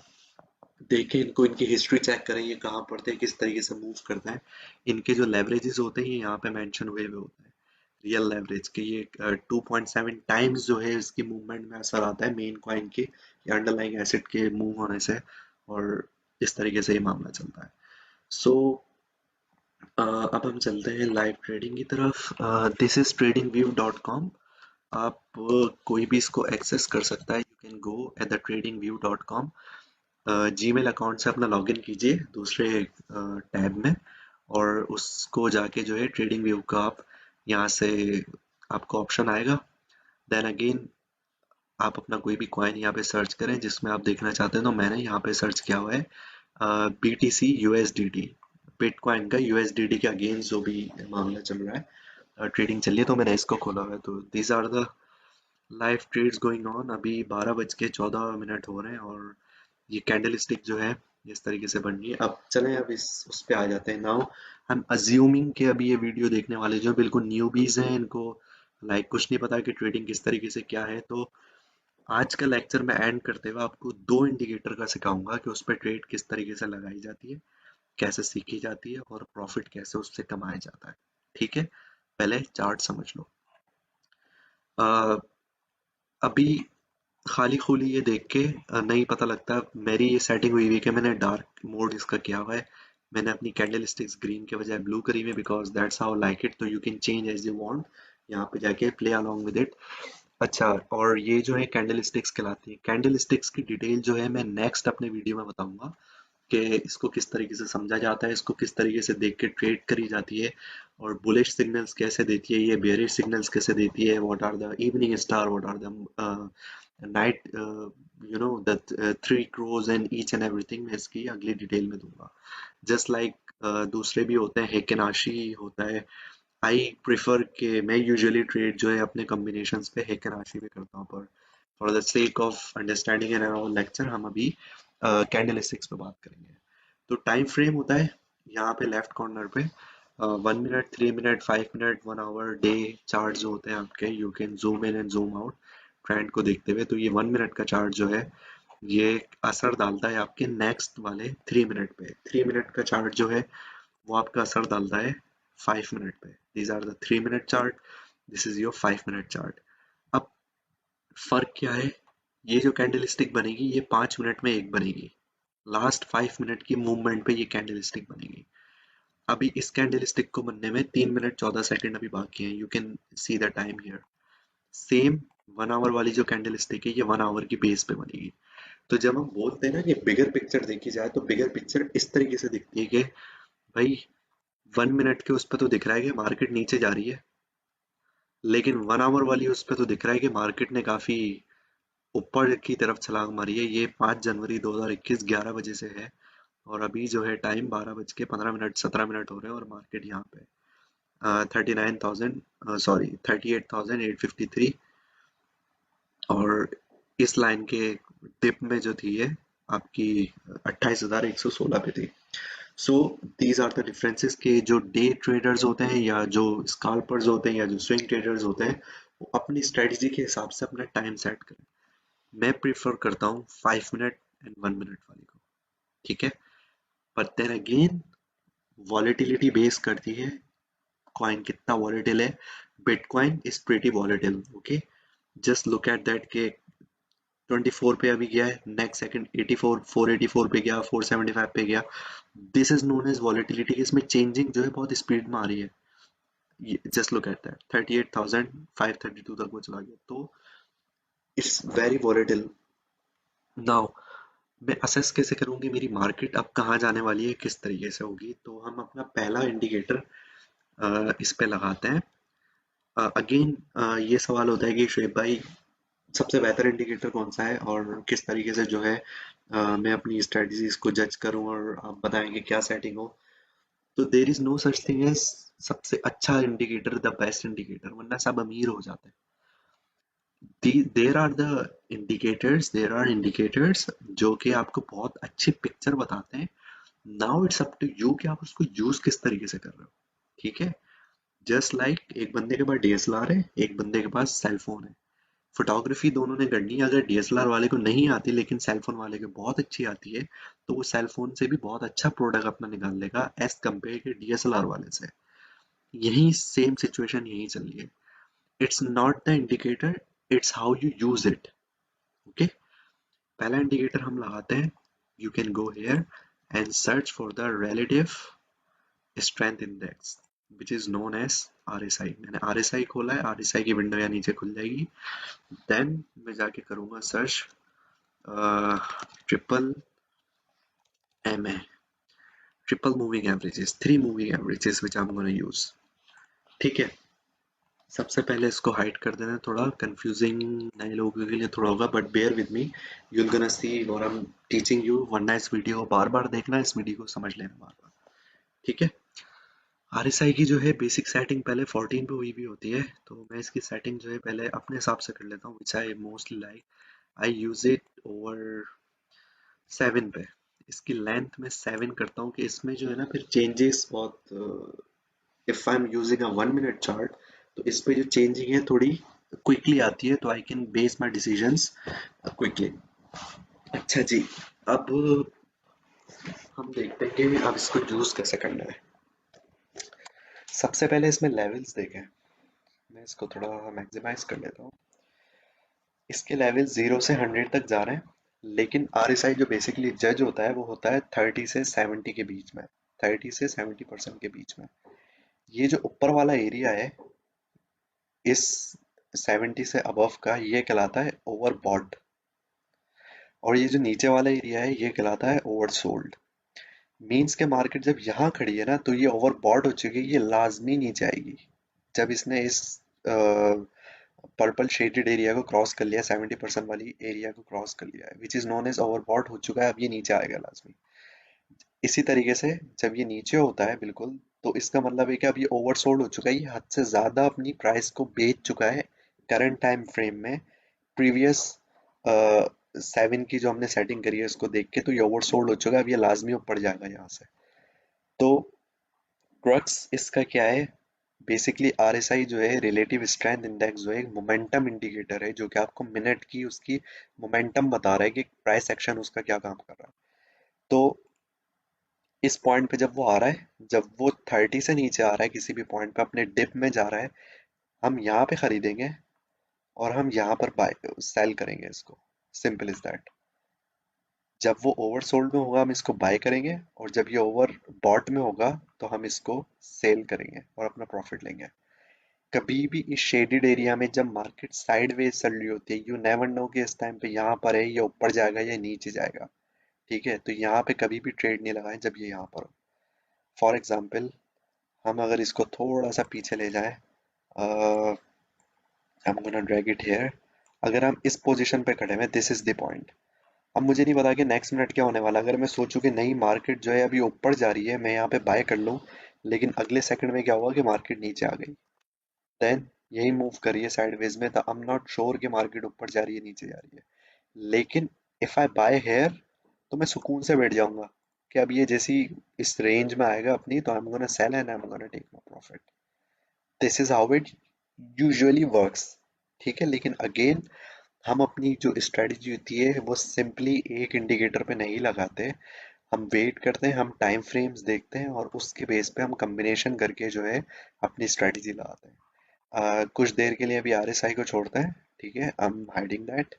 देखें इनको, इनकी हिस्ट्री चेक करें, ये कहाँ पढ़ते हैं, किस तरीके से मूव करते हैं। इनके जो लेवरेजेस होते हैं ये यहाँ पे मेंशन हुए हुए होते हैं, रियल लेवरेज के ये 2.7 टाइम्स जो है इसकी मूवमेंट में असर आता है मेन कॉइन के या अंडरलाइंग एसेट के मूव होने से, और इस तरीके से ये मामला चलता है। सो अब हम चलते हैं लाइव ट्रेडिंग की तरफ। This is tradingview.com। आप कोई भी इसको एक्सेस कर सकता है, you can go at the tradingview.com। Gmail account से अपना लॉगिन कीजिए दूसरे टैब में, और उसको जाके जो है ट्रेडिंग व्यू का आप यहाँ से आपको ऑप्शन आएगा। देन अगेन आप अपना कोई भी कॉइन यहाँ पे सर्च करें जिसमें आप देखना चाहते हैं, तो मैंने यहाँ पे सर्च किया हुआ है BTC USDT, बिटकॉइन का USDT के अगेंस्ट जो भी मामला चल रहा है, ट्रेडिंग चल रही है, तो मैंने इसको खोला हुआ है। तो these are the live trades going on. अभी 12:14 हो रहे हैं और ये कैंडल स्टिक जो है इस तरीके से बन रही है। अब चलें, अब इस उस पे आ जाते हैं। नाउ आई एम अज्यूमिंग कि अभी ये वीडियो देखने वाले जो बिल्कुल न्यूबीज हैं, इनको लाइक कुछ नहीं पता कि ट्रेडिंग किस तरीके से क्या है, तो आज का लेक्चर मैं एंड करते हुए आपको दो इंडिकेटर का सिखाऊंगा कि उस पर ट्रेड किस तरीके से लगाई जाती है, कैसे सीखी जाती है और प्रॉफिट कैसे उससे कमाया जाता है, ठीक है। पहले चार्ट समझ लो। अ, अभी खाली खुली ये देख के नहीं पता लगता। मेरी ये सेटिंग हुई हुई है कि मैंने डार्क मोड इसका किया हुआ है, मैंने अपनी कैंडल स्टिक्स ग्रीन के बजाय ब्लू करी हुई है, because that's how like it. तो you can change as you want, यहाँ पे जाके प्ले अलोंग विद इट। अच्छा, और ये जो है कैंडल स्टिक्स कहलाती है। कैंडल स्टिक्स की डिटेल जो है मैं नेक्स्ट अपने वीडियो में बताऊंगा कि इसको किस तरीके से समझा जाता है, इसको किस तरीके से देख के ट्रेड करी जाती है, और बुलिश सिग्नल्स कैसे देती है, ये बेयरिश सिग्नल्स कैसे देती है, what are the evening star, what are the night, you know the three crows and each and everything, मैं इसकी अगली डिटेल में दूंगा। जस्ट लाइक दूसरे भी होते हैं, हेकेनाशी होता है। आई प्रिफर के मैं यूजुअली ट्रेड जो है अपने कॉम्बिनेशंस पे हेकेनाशी पे करता हूँ, पर for the sake of understanding in our lecture हम अभी कैंडल स्टिक्स पे बात करेंगे। तो टाइम फ्रेम होता है यहाँ पे लेफ्ट कॉर्नर पे 1 minute, 3 minute, 5 minute, 1 hour, day chart जो होते हैं आपके, you can zoom in and zoom out trend को देखते हुए। तो ये 1 मिनट का चार्ट जो है ये असर डालता है आपके नेक्स्ट वाले 3 मिनट पे। 3 मिनट का चार्ट जो है वो आपका असर डालता है 5 मिनट पे। These are the 3 minute chart, this is your 5 minute chart. अब फर्क क्या है, ये जो कैंडल स्टिक बनेगी ये 5 मिनट में एक बनेगी, लास्ट 5 मिनट की मूवमेंट पे ये कैंडल स्टिक बनेगी। अभी इस कैंडल स्टिक को बनने में 3 मिनट 14 सेकंड अभी बाकी है, you can see the time here. Same 1 hour वाली जो कैंडल स्टिक है ये 1 आवर की बेस पे बनेगी। तो जब हम बोलते हैं ना कि बिगर पिक्चर देखी जाए, तो बिगर पिक्चर इस तरीके से दिखती है कि भाई 1 मिनट के उस पर तो दिख रहा है कि मार्केट नीचे जा रही है, लेकिन 1 आवर वाली उस पर तो दिख रहा है कि मार्केट ने काफी ऊपर की तरफ छलांग मारी है। ये 5 जनवरी 2021 11 बजे से है, और अभी जो है टाइम 12 बज के 15 मिनट 17 मिनट हो रहे हैं, और मार्केट यहाँ पे 39,000, सॉरी 38,853, और इस लाइन के टिप में जो थी ये आपकी 28,116 पे थी। So these are the differences के जो डे ट्रेडर्स होते हैं या जो स्काल्पर्स होते हैं या जो स्विंग ट्रेडर्स होते हैं, वो अपनी स्ट्रेटजी के हिसाब से अपना टाइम सेट करें। मैं प्रेफर करता हूँ 5 मिनट एंड 1 मिनट वाली को, ठीक है। But then again volatility base करती है कॉइन कितना वॉलेटिल है। Bitcoin is pretty volatile, okay. Just look at that के 24 पे अभी गया है, नेक्स्ट सेकंड 84 484 पे गया, 475 पे गया। This is known as volatility. इसमें चेंजिंग जो है बहुत स्पीड में आ रही है। जस्ट लुक एट दैट 38,532 तक वो चला गया, तो इट्स वेरी वॉलेटिल। नाउ मैं असेस कैसे करूंगी मेरी मार्केट अब कहाँ जाने वाली है, किस तरीके से होगी। तो हम अपना पहला इंडिकेटर इस पे लगाते हैं। अगेन ये सवाल होता है कि शुएब भाई सबसे बेहतर इंडिकेटर कौन सा है और किस तरीके से जो है मैं अपनी स्ट्रेटजीज को जज करूं, और आप बताएंगे क्या सेटिंग हो। तो there is no such thing as सबसे अच्छा इंडिकेटर, द बेस्ट इंडिकेटर, वरना सब अमीर हो जाते हैं। देर आर इंडिकेटर्स जो कि आपको बहुत अच्छी पिक्चर बताते हैं। Now it's up to you कि आप उसको यूज किस तरीके से कर रहे हो, ठीक है। जस्ट लाइक एक बंदे के पास डीएसएलआर है, एक बंदे के पास सेल फोन है। फोटोग्राफी दोनों ने करनी है। अगर डीएसएलआर वाले को नहीं आती लेकिन सेल फोन वाले को बहुत अच्छी आती है, तो वो सेल फोन से भी बहुत अच्छा प्रोडक्ट अपना निकाल लेगा एज कम्पेयर के डीएसएलआर वाले से। यही सेम सिचुएशन यही चल रही है। It's not the indicator, it's how you use it, okay. पहला इंडिकेटर हम लगाते हैं। You can go here and search for the relative strength index which is known as RSI. मैंने आरएसआई खोला है, आरएसआई की विंडो यहाँ नीचे खुल जाएगी। देन मैं जाके करूंगा search triple M A, triple moving averages, 3 moving averages which I am gonna use, ठीक है। सबसे पहले इसको हाइड कर देना, थोड़ा कंफ्यूजिंग नए लोगों के लिए थोड़ा होगा, but bear with me, you will gonna see what I am teaching you. वरना इस वीडियो को बार बार देखना, इस वीडियो को समझ लेना बार बार, ठीक है। आरएसआई की जो है बेसिक सेटिंग पहले 14 पे हुई भी होती है, तो मैं इसकी सेटिंग जो है पहले अपने हिसाब से कर लेता हूँ, which I mostly like. I use it over 7 पे। इसकी लेंथ में 7 करता हूँ कि इसमें जो है ना फिर चेंजेस बहुत, if I am using a 1 minute chart, तो इस पे जो चेंजिंग है थोड़ी क्विकली आती है, तो I can base my decisions quickly. अच्छा जी, अब हम देखते हैं कि अब इसको यूज कैसे करना है। सबसे पहले इसमें लेवल्स देखें। मैं इसको थोड़ा मैक्सिमाइज कर लेता हूँ। इसके लेवल 0 से 100 तक जा रहे हैं, लेकिन आरएसआई जो बेसिकली जज होता है वो होता है 30 से 70 के बीच में, 30 से 70% के बीच में। ये जो ऊपर वाला एरिया है इस 70 से अबव का, ये कहलाता है ओवरबॉट, और ये जो नीचे वाला एरिया है ये कहलाता है ओवरसोल्ड। मीन्स के मार्केट जब यहाँ खड़ी है ना, तो ये ओवरबॉट हो चुकी है, ये लाजमी नीचे आएगी। जब इसने इस पर्पल शेडेड एरिया को क्रॉस कर लिया, 70% वाली एरिया को क्रॉस कर लिया है, which is known as overbought हो चुका है, अब ये नीचे आएगा लाजमी। इसी तरीके से जब ये नीचे होता है बिल्कुल, तो इसका मतलब है कि अब ये ओवरसोल्ड हो चुका है, ये हद से ज्यादा अपनी प्राइस को बेच चुका है करंट टाइम फ्रेम में। प्रीवियस 7 की जो हमने सेटिंग करी है उसको देख के, तो ये ओवरसोल्ड हो चुका है, अब ये लाजमी ऊपर जाएगा यहाँ से। तो क्रक्स इसका क्या है, बेसिकली आरएसआई जो है रिलेटिव स्ट्रेंथ इंडेक्स जो है एक मोमेंटम इंडिकेटर है, जो कि आपको मिनट की उसकी मोमेंटम बता रहा है कि प्राइस एक्शन उसका क्या काम कर रहा है। तो इस पॉइंट पे जब वो आ रहा है, जब वो 30 से नीचे आ रहा है किसी भी पॉइंट पे अपने डिप में जा रहा है, हम यहाँ पे खरीदेंगे और हम यहाँ पर बाय सेल करेंगे इसको। Simple is that. जब वो ओवरसोल्ड में होगा हम इसको बाय करेंगे, और जब ये ओवर बॉट में होगा तो हम इसको सेल करेंगे और अपना प्रॉफिट लेंगे। कभी भी इस शेडेड एरिया में जब मार्केट साइडवेज चल रही होती है, यू नेवर नो कि इस टाइम पे यहाँ पर है, ये ऊपर जाएगा या नीचे जाएगा। ठीक है, तो यहाँ पे कभी भी ट्रेड नहीं लगाएं जब ये यहाँ पर हो। फॉर एग्जाम्पल, हम अगर इसको थोड़ा सा पीछे ले जाएं, आई am gonna drag it here. अगर हम इस पोजीशन पे खड़े हैं, दिस इज द पॉइंट। अब मुझे नहीं पता कि नेक्स्ट मिनट क्या होने वाला। अगर मैं सोचूं कि नहीं, मार्केट जो है अभी ऊपर जा रही है, मैं यहाँ पे बाय कर लूं, लेकिन अगले सेकंड में क्या हुआ कि मार्केट नीचे आ गई, देन यही मूव करिए साइडवेज में, तो आई एम नॉट श्योर कि मार्केट ऊपर जा रही है नीचे जा रही है। लेकिन इफ आई बाय हेयर, तो मैं सुकून से बैठ जाऊंगा कि अब ये जैसी इस रेंज में आएगा अपनी, तो I am gonna sell and I am gonna take my profit. This is how it usually works. ठीक है, लेकिन अगेन, हम अपनी जो स्ट्रेटजी होती है वो सिंपली एक इंडिकेटर पे नहीं लगाते। हम वेट करते हैं, हम टाइम फ्रेम्स देखते हैं, और उसके बेस पे हम कॉम्बिनेशन करके जो है अपनी स्ट्रेटजी लगाते हैं। कुछ देर के लिए अभी आरएसआई को छोड़ते हैं। ठीक है, I M hiding that.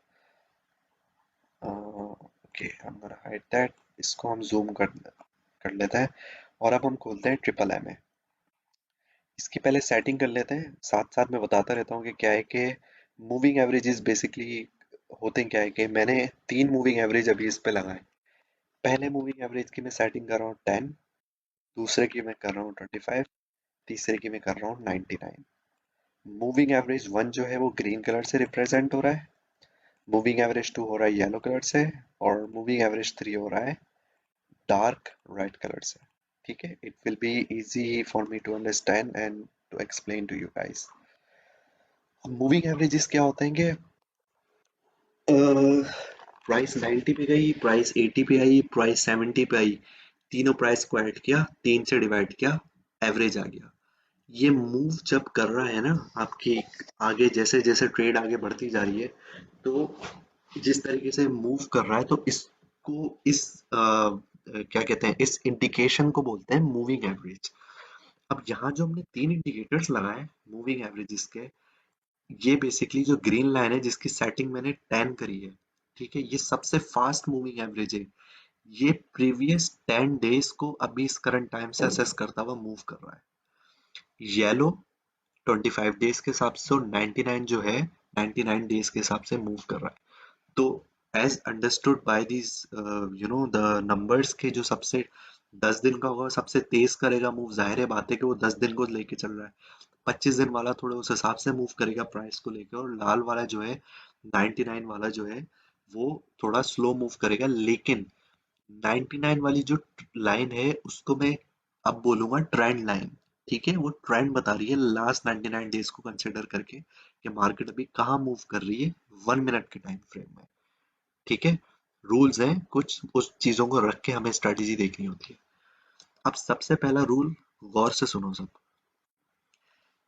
Okay, I am gonna hide that. इसको हम जूम कर लेते हैं, और अब हम खोलते हैं ट्रिपल एम ए। इसकी पहले सेटिंग कर लेते हैं, साथ साथ मैं बताता रहता हूँ कि क्या है कि मूविंग एवरेजेस बेसिकली होते हैं। क्या है कि मैंने 3 मूविंग एवरेज अभी इस पे लगाए। पहले मूविंग एवरेज की मैं सेटिंग कर रहा हूँ 10, दूसरे की मैं कर रहा हूँ 25, तीसरे की मैं कर रहा हूँ 99। मूविंग एवरेज 1 जो है वो ग्रीन कलर से रिप्रेजेंट हो रहा है, मूविंग एवरेज 2 हो रहा है येलो कलर से, और मूविंग एवरेज 3 हो रहा है डार्क रेड कलर से। ठीक है, it will be easy for me to understand and to explain to you guys. अब मूविंग एवरेजेस क्या होते हैं कि प्राइस 90 पे गई, प्राइस 80 पे आई, प्राइस 70 पे आई, तीनों प्राइस को ऐड किया, 3 से डिवाइड किया, एवरेज आ गया। ये मूव जब कर रहा है ना आपकी, आगे जैसे जैसे ट्रेड आगे बढ़ती जा रही है, तो जिस तरीके से मूव कर रहा है, तो इसको इस क्या कहते हैं, इस इंडिकेशन को बोलते हैं मूविंग एवरेज। अब यहाँ जो हमने 3 इंडिकेटर्स लगाए मूविंग एवरेजेस के, ये बेसिकली जो ग्रीन लाइन है जिसकी सेटिंग मैंने 10 करी है, ठीक है, ये सबसे फास्ट मूविंग एवरेज है। ये प्रीवियस 10 डेज को अभी इस करंट टाइम से असेस करता हुआ मूव कर रहा है। येलो 25 डेज के हिसाब से, और 99 जो है 99 डेज के हिसाब से मूव कर रहा है। तो as understood by these the numbers के, जो सबसे 10 दिन का होगा सबसे तेज करेगा मूव, जाहिर है बात है कि वो 10 दिन को लेके चल रहा है। 25 दिन वाला थोड़ा उस हिसाब से मूव करेगा प्राइस को लेकर, और लाल वाला जो है 99 वाला जो है वो थोड़ा स्लो मूव करेगा। लेकिन 99 वाली जो लाइन है उसको मैं अब बोलूंगा ट्रेंड लाइन। ठीक है, वो ट्रेंड बता रही है लास्ट 99 डेज को कंसिडर करके कि मार्केट अभी कहाँ मूव कर रही है 1 मिनट के टाइम फ्रेम में। ठीक है, रूल्स हैं कुछ, उस चीजों को रख के हमें स्ट्रेटेजी देखनी होती है। अब सबसे पहला रूल गौर से सुनो सब।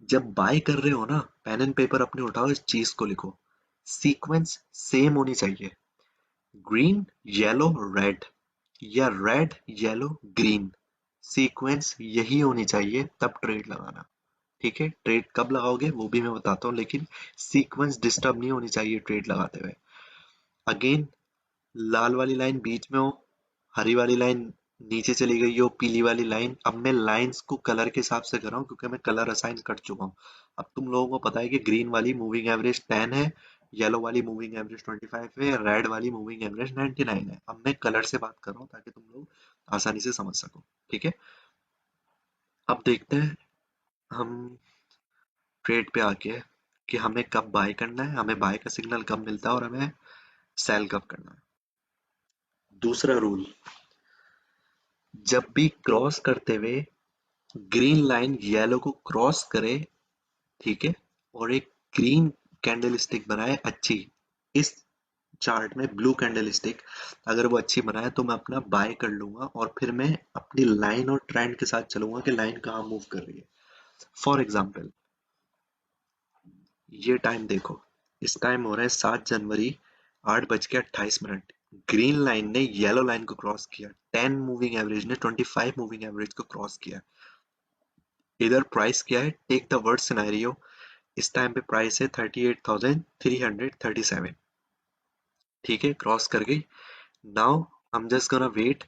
जब बाय कर रहे हो ना, पेन एंड पेपर अपने उठाओ, इस चीज को लिखो, सीक्वेंस सेम होनी चाहिए। ग्रीन येलो रेड, या रेड येलो ग्रीन, सीक्वेंस यही होनी चाहिए, तब ट्रेड लगाना। ठीक है, ट्रेड कब लगाओगे वो भी मैं बताता हूँ, लेकिन सीक्वेंस डिस्टर्ब नहीं होनी चाहिए ट्रेड लगाते हुए। अगेन, लाल वाली लाइन बीच में हो, हरी वाली लाइन नीचे चली गई हो, पीली वाली लाइन, अब मैं लाइंस को कलर के हिसाब से कर रहा हूँ क्योंकि मैं कलर असाइन कर चुका हूँ। अब तुम लोगों को पता है कि ग्रीन वाली मूविंग एवरेज 10 है, येलो वाली मूविंग एवरेज 25 है, रेड वाली मूविंग एवरेज 99 है। अब मैं कलर से बात कर रहा हूँ ताकि तुम लोग आसानी से समझ सको। ठीक है, अब देखते हैं हम ट्रेड पे आके कि हमें कब बाय करना है, हमें बाय का सिग्नल कब मिलता है, और हमें सेल कब करना है। दूसरा रूल, जब भी क्रॉस करते हुए ग्रीन लाइन येलो को क्रॉस करे, ठीक है, और एक ग्रीन कैंडल स्टिक बनाए अच्छी, इस चार्ट में ब्लू कैंडल स्टिक अगर वो अच्छी बनाए तो मैं अपना बाय कर लूंगा, और फिर मैं अपनी लाइन और ट्रेंड के साथ चलूंगा कि लाइन कहाँ मूव कर रही है। फॉर एग्जाम्पल, ये टाइम देखो, इस टाइम हो रहा है 7 जनवरी, 8:28। ग्रीन लाइन ने येलो लाइन को क्रॉस किया, 10 मूविंग एवरेज ने 25 मूविंग एवरेज को क्रॉस किया। इधर प्राइस क्या है, टेक द वर्स्ट सिनेरियो, इस टाइम पे प्राइस है 38,337। ठीक है, क्रॉस कर गई। नाउ हम जस्ट गोना वेट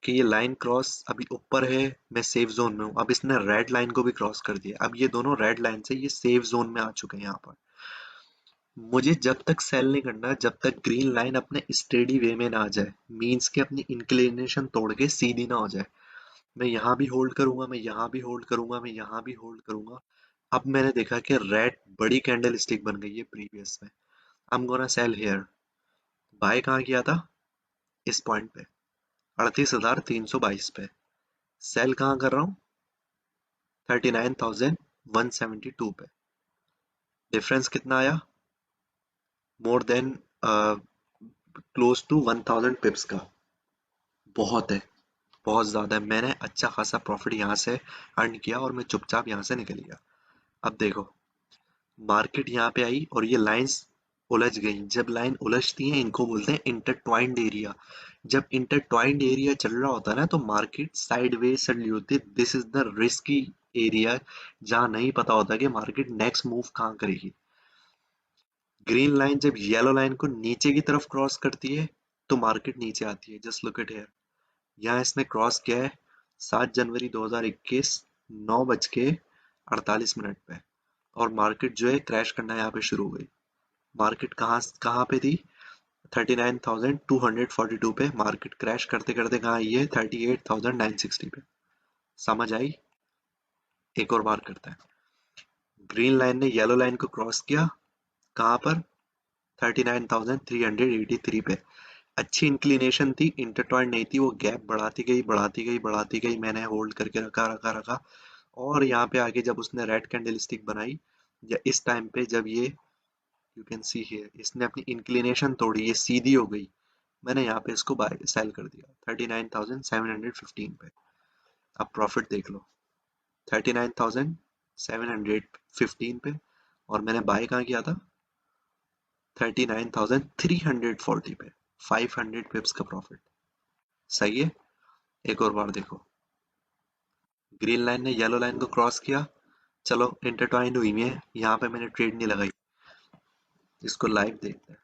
कि ये लाइन क्रॉस अभी ऊपर है, मैं सेफ जोन में हूँ। अब इसने रेड लाइन को भी क्रॉस कर दिया, अब ये दोनों रेड लाइन से ये सेफ जोन में आ चुके हैं यहाँ पर। मुझे जब तक सेल नहीं करना जब तक ग्रीन लाइन अपने स्टेडी वे में ना आ जाए, मीन्स के अपनी इंक्लिनेशन तोड़ के सीधी ना हो जाए। मैं यहाँ भी होल्ड करूंगा, मैं यहाँ भी होल्ड करूंगा, मैं यहाँ भी होल्ड करूंगा। अब मैंने देखा कि रेड बड़ी कैंडल स्टिक बन गई है प्रीवियस में। I am gonna sell here. Buy कहाँ किया था? इस पॉइंट पे 38,322 पे। सेल कहाँ कर रहा हूँ? 39,172 पे। डिफरेंस कितना आया? More than close to 1,000 pips का। बहुत है, बहुत ज्यादा है। मैंने अच्छा खासा प्रॉफिट यहाँ से अर्न किया और मैं चुपचाप यहाँ से निकल गया। अब देखो, मार्केट यहाँ पे आई और ये लाइंस उलझ गई। जब लाइन उलझती है इनको बोलते हैं इंटरट्वाइंड एरिया। जब इंटरट्वाइंड एरिया चल रहा होता है ना तो मार्केट साइडवेज चल रही होती है। This is the risky area, जहाँ नहीं पता होता कि मार्केट नेक्स्ट मूव कहाँ करेगी। ग्रीन लाइन जब येलो लाइन को नीचे की तरफ क्रॉस करती है तो मार्केट नीचे आती है। जस्ट लुक एट हियर, यहाँ इसने क्रॉस किया है 7 जनवरी 2021 9:48 पे, और मार्केट जो है क्रैश करना यहाँ पे शुरू हो गई। मार्केट कहाँ कहाँ पे थी? 39,242 पे। मार्केट क्रैश करते करते कहाँ आई है? 38,960 पे। समझ आई? एक और बार करते हैं। ग्रीन लाइन ने येलो लाइन को क्रॉस किया, कहाँ पर? 39,383 पे। अच्छी इंक्लिनेशन थी, इंटरट्वाइंड नहीं थी, वो गैप बढ़ाती गई बढ़ाती गई बढ़ाती गई। मैंने होल्ड करके रखा रखा रखा, और यहाँ पे आके जब उसने रेड कैंडल स्टिक बनाई, या इस टाइम पे जब ये, यू कैन सी हियर, इसने अपनी इंक्लिनेशन तोड़ी, ये सीधी हो गई। मैंने यहाँ पे इसको बाय सेल कर दिया 39,715 पे। अब प्रॉफिट देख लो, 39,715 पे, और मैंने बाय कहाँ किया था? 39,340 पे। 500 पिप्स का प्रॉफिट। सही है? एक और बार देखो, ग्रीन लाइन ने येलो लाइन को क्रॉस किया, चलो इंटरट्वाइंड हुई है, यहाँ पे मैंने ट्रेड नहीं लगाई। इसको लाइव देखते हैं।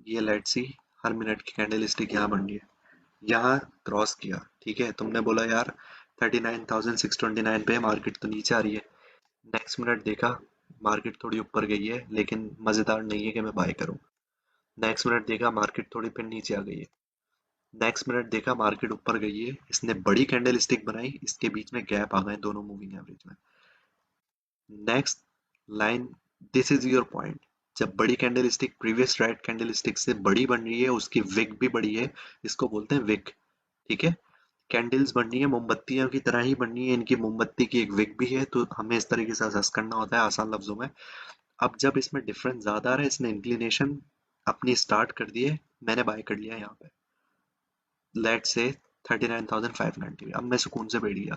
ये लेट्स सी, हर मिनट की कैंडल स्टिक यहाँ बन रही है, यहाँ क्रॉस किया। ठीक है, तुमने बोला यार 39,629 पे मार्केट तो नीचे आ रही है। नेक्स्ट मिनट देखा, मार्केट थोड़ी ऊपर गई है, लेकिन मजेदार नहीं है कि मैं बाय करूं। नेक्स्ट मिनट देखा, मार्केट थोड़ी फिर नीचे आ गई है। नेक्स्ट मिनट देखा, मार्केट ऊपर गई है, इसने बड़ी कैंडल स्टिक बनाई, इसके बीच में गैप आ गए दोनों मूविंग एवरेज में। Next line, this is your point. जब बड़ी candle stick previous red candle stick से बड़ी बन रही है, उसकी विक भी बड़ी है, इसको बोलते हैं विक। ठीक है, कैंडल्स बननी है मोमबत्तियों की तरह ही बननी है, इनकी मोमबत्ती की एक विक भी है, तो हमें इस तरीके से असेस करना होता है आसान लफ्जों में। अब जब इसमें डिफरेंस ज्यादा आ रहा है, इसने इंक्लिनेशन अपनी स्टार्ट कर दी है, मैंने बाय कर लिया यहाँ पे, लेट से 39,590। अब मैं सुकून से बैठ गया।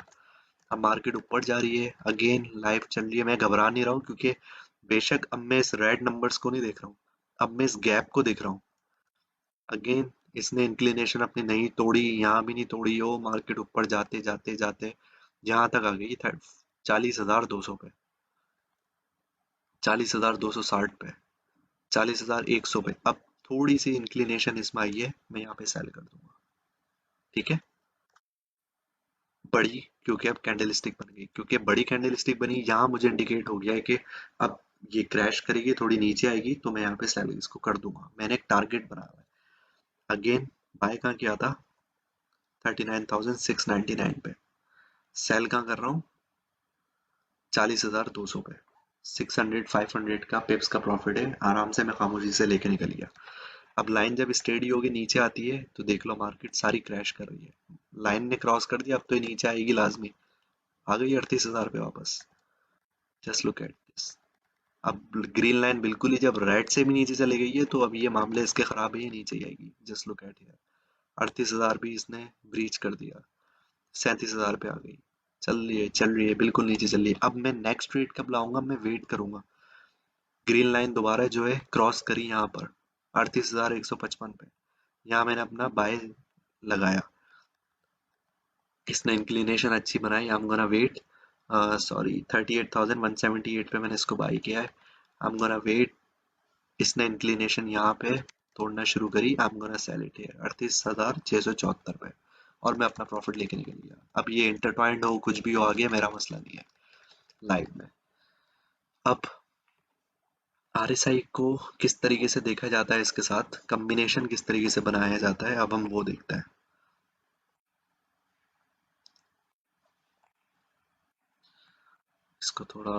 अब मार्केट ऊपर जा रही है, अगेन लाइव चल रही है, मैं घबरा नहीं रहा हूँ, क्योंकि बेशक अब मैं इस रेड नंबर्स को नहीं देख रहा हूँ, अब मैं इस गैप को देख रहा हूँ। अगेन इसने इंक्लिनेशन अपनी नहीं तोड़ी, यहाँ भी नहीं तोड़ी हो, मार्केट ऊपर जाते जाते जाते यहाँ तक आ गई 40,200 पे, 40,260 पे, 40,100 पे। अब थोड़ी सी इंक्लिनेशन इसमें आई है, मैं यहाँ पे सेल कर दूंगा। ठीक है, बड़ी, क्योंकि अब कैंडल स्टिक बन गई, क्योंकि बड़ी कैंडल स्टिक बनी, यहाँ मुझे इंडिकेट हो गया है कि अब ये क्रैश करेगी, थोड़ी नीचे आएगी, तो मैं यहाँ पे सेल इसको कर दूंगा। मैंने एक टारगेट बनाया हुआ है। अगेन बाय कहाँ किया था? 39,699 पे। सेल कहाँ कर रहा हूँ? 40,200 पे। 600 500 का पिप्स का प्रॉफिट है, आराम से मैं खामोशी से लेके निकल गया। अब लाइन जब स्टेडी होगी नीचे आती है, तो देख लो मार्केट सारी क्रैश कर रही है। लाइन ने क्रॉस कर दिया, अब तो ये नीचे आएगी लाजमी। आ गई 38,000 पे वापस। Just look at this. अब ग्रीन लाइन बिल्कुल ही जब रेड से भी नीचे चली गई है, तो अब ये मामले इसके खराब है, ये नीचे ही आएगी। जस्ट लुक एट हियर, 38,000 भी इसने ब्रीच कर दिया, 37,000 पे आ गई। चल रही है, बिल्कुल नीचे चल रही है। अब मैं नेक्स्ट ट्रेड कब लाऊंगा? मैं वेट करूंगा। ग्रीन लाइन दोबारा जो है क्रॉस करी यहाँ पर 38,155 पे, यहाँ मैंने अपना बाय लगाया। इसने इंक्लिनेशन अच्छी बनाई, I am gonna wait. Sorry, 38,178 पे मैंने इसको बाई किया है। I am gonna wait. इसने इंक्लिनेशन यहाँ पे तोड़ना शुरू करी, I am gonna sell it here 38,674 पे, और मैं अपना प्रॉफिट लेके निकल गया। अब ये इंटरट्वाइंड हो, कुछ भी हो, आगे मेरा मसला नहीं है लाइव में। अब आरएसआई को किस तरीके से देखा जाता है, इसके साथ कॉम्बिनेशन किस तरीके से बनाया जाता है, अब हम वो देखते हैं। इसको थोड़ा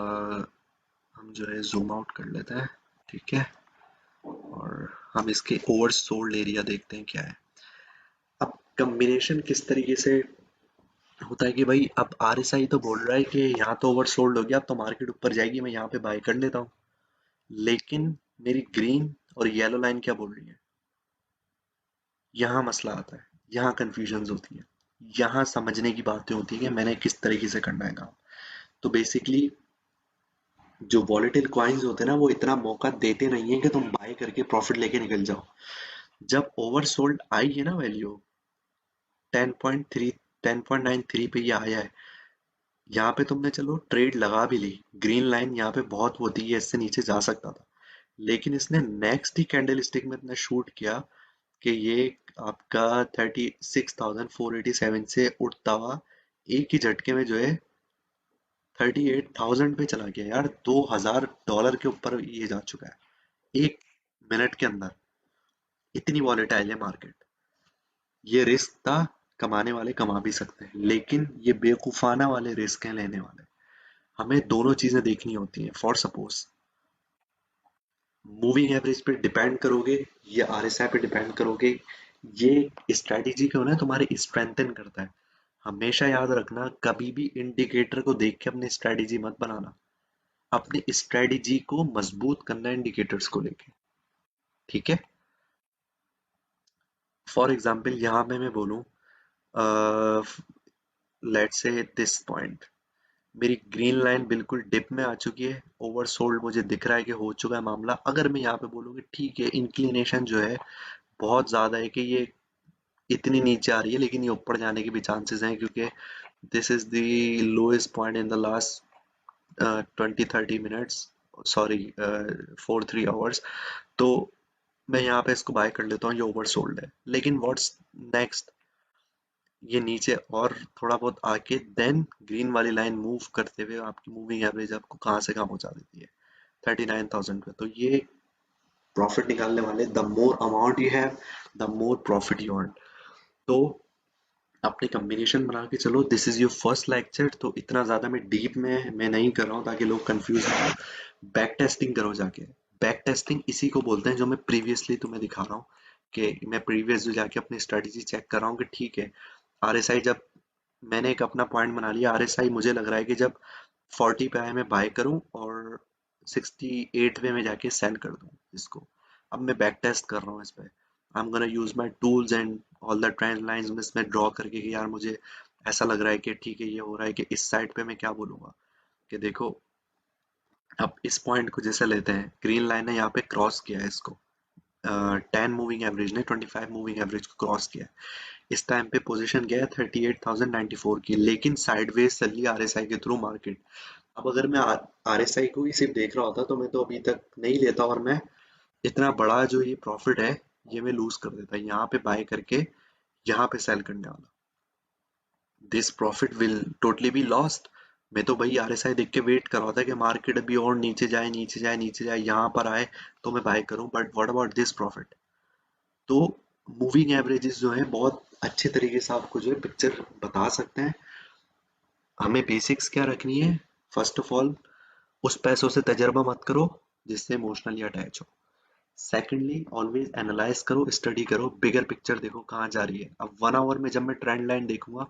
हम जो है जूम आउट कर लेते हैं, ठीक है, और हम इसके ओवरसोल्ड एरिया देखते हैं क्या है। अब कॉम्बिनेशन किस तरीके से होता है कि भाई अब आरएसआई तो बोल रहा है कि यहाँ तो ओवरसोल्ड हो गया, अब तो मार्केट ऊपर जाएगी, मैं यहाँ पे बाय कर लेता हूँ। लेकिन मेरी ग्रीन और येलो लाइन क्या बोल रही है, यहाँ मसला आता है, यहाँ कंफ्यूजन होती है, यहाँ समझने की बातें होती है कि मैंने किस तरीके से करना है काम। तो बेसिकली जो वॉलेटाइल कॉइन्स होते हैं ना, वो इतना मौका देते नहीं है कि तुम बाय करके प्रॉफिट लेके निकल जाओ। जब ओवरसोल्ड आई है ना वैल्यू 10.3 10.93 पे ये आया है, यहाँ पे तुमने चलो ट्रेड लगा भी ली, ग्रीन लाइन यहाँ पे बहुत होती है, इससे नीचे जा सकता था, लेकिन इसने नेक्स्ट ही कैंडल स्टिक में इतना शूट किया कि ये आपका 36,487 से उठता हुआ एक ही झटके में जो है 38,000 पे चला गया यार। $2,000 के ऊपर ये जा चुका है 1 मिनट के अंदर। इतनी वॉलेटाइल है मार्केट। ये रिस्क था, कमाने वाले कमा भी सकते हैं, लेकिन ये बेवकूफाना वाले रिस्क हैं लेने वाले। हमें दोनों चीजें देखनी होती हैं। फॉर सपोज मूविंग एवरेज पे डिपेंड करोगे या आरएसआई पे डिपेंड करोगे, ये स्ट्रेटेजी को ना तुम्हारी स्ट्रेंथन करता है। हमेशा याद रखना, कभी भी इंडिकेटर को देख के अपनी स्ट्रेटेजी मत बनाना, अपनी स्ट्रेटेजी को मजबूत करना इंडिकेटर्स को लेके, ठीक है। फॉर एग्जाम्पल यहाँ पे मैं बोलूँ, लेट्स से दिस पॉइंट, मेरी ग्रीन लाइन बिल्कुल डिप में आ चुकी है, ओवरसोल्ड मुझे दिख रहा है कि हो चुका है मामला। अगर मैं यहाँ पे बोलूँ कि ठीक है, इंक्लिनेशन जो है बहुत ज़्यादा है कि ये इतनी नीचे आ रही है, लेकिन ये ऊपर जाने के भी चांसेस हैं, क्योंकि this is the lowest point in the last 20-30 minutes, sorry 4-3 hours. तो मैं यहाँ पे इसको बाय कर लेता हूँ, ये ओवरसोल्ड है। लेकिन व्हाट्स नेक्स्ट, ये नीचे और थोड़ा बहुत आके देन ग्रीन वाली लाइन मूव करते हुए आपकी मूविंग एवरेज आपको कहाँ से कहाँ पहुंचा देती है, 39,000 पे। तो ये प्रॉफिट निकालने वाले, the more amount you have the more profit you earn. तो अपनी कॉम्बिनेशन बना के चलो। This is your first lecture, तो इतना ज़्यादा मैं डीप में मैं नहीं कर रहा हूँ ताकि लोग कंफ्यूज ना हो। बैक टेस्टिंग करो जाके। बैक टेस्टिंग इसी को बोलते हैं जो मैं प्रीवियसली तुम्हें दिखा रहा हूँ, कि मैं प्रीवियस जो जाके अपनी स्ट्रेटजी चेक कर रहा हूँ कि ठीक है, आरएसआई जब मैंने एक अपना पॉइंट बना लिया, आरएसआई मुझे लग रहा है कि जब 40 पे आए मैं बाय करूं और 68 पे मैं जाके सेल कर दूं इसको। अब मैं बैक टेस्ट कर रहा हूँ इस पे, आई am gonna use my tools and all the trend lines में इसमें ड्रॉ करके कि यार मुझे ऐसा लग रहा है कि ठीक है, ये हो रहा है कि इस साइड पे मैं क्या बोलूंगा कि देखो, अब इस पॉइंट को जैसे लेते हैं, ग्रीन लाइन ने यहाँ पे क्रॉस किया है इसको, 10 मूविंग एवरेज ने 25 मूविंग एवरेज को क्रॉस किया है। इस टाइम पे पोजीशन गया है 38,094 की, लेकिन साइडवेज चल रही आरएसआई के थ्रू मार्केट। अब अगर मैं आरएसआई को ही सिर्फ देख रहा होता तो मैं तो अभी तक नहीं लेता, और मैं इतना बड़ा जो ये प्रॉफिट है ये मैं लूज कर देता यहाँ पे बाय करके, यहाँ पे सेल करने वाला। This profit will totally be lost. मैं तो भाई आरएसआई देख के वेट कर रहा था कि मार्केट अभी और नीचे जाए, नीचे जाए, नीचे जाए, यहाँ पर आए तो मैं बाय करूं, but what about this profit. तो मूविंग एवरेजेस जो है बहुत अच्छे तरीके से आपको जो है पिक्चर बता सकते हैं। हमें बेसिक्स क्या रखनी है, फर्स्ट ऑफ ऑल उस पैसों से तजर्बा मत करो जिससे इमोशनली अटैच हो। सेकेंडली ऑलवेज एनालाइज करो, स्टडी करो, बिगर पिक्चर देखो कहाँ जा रही है। अब 1 आवर में जब मैं ट्रेंड लाइन देखूंगा,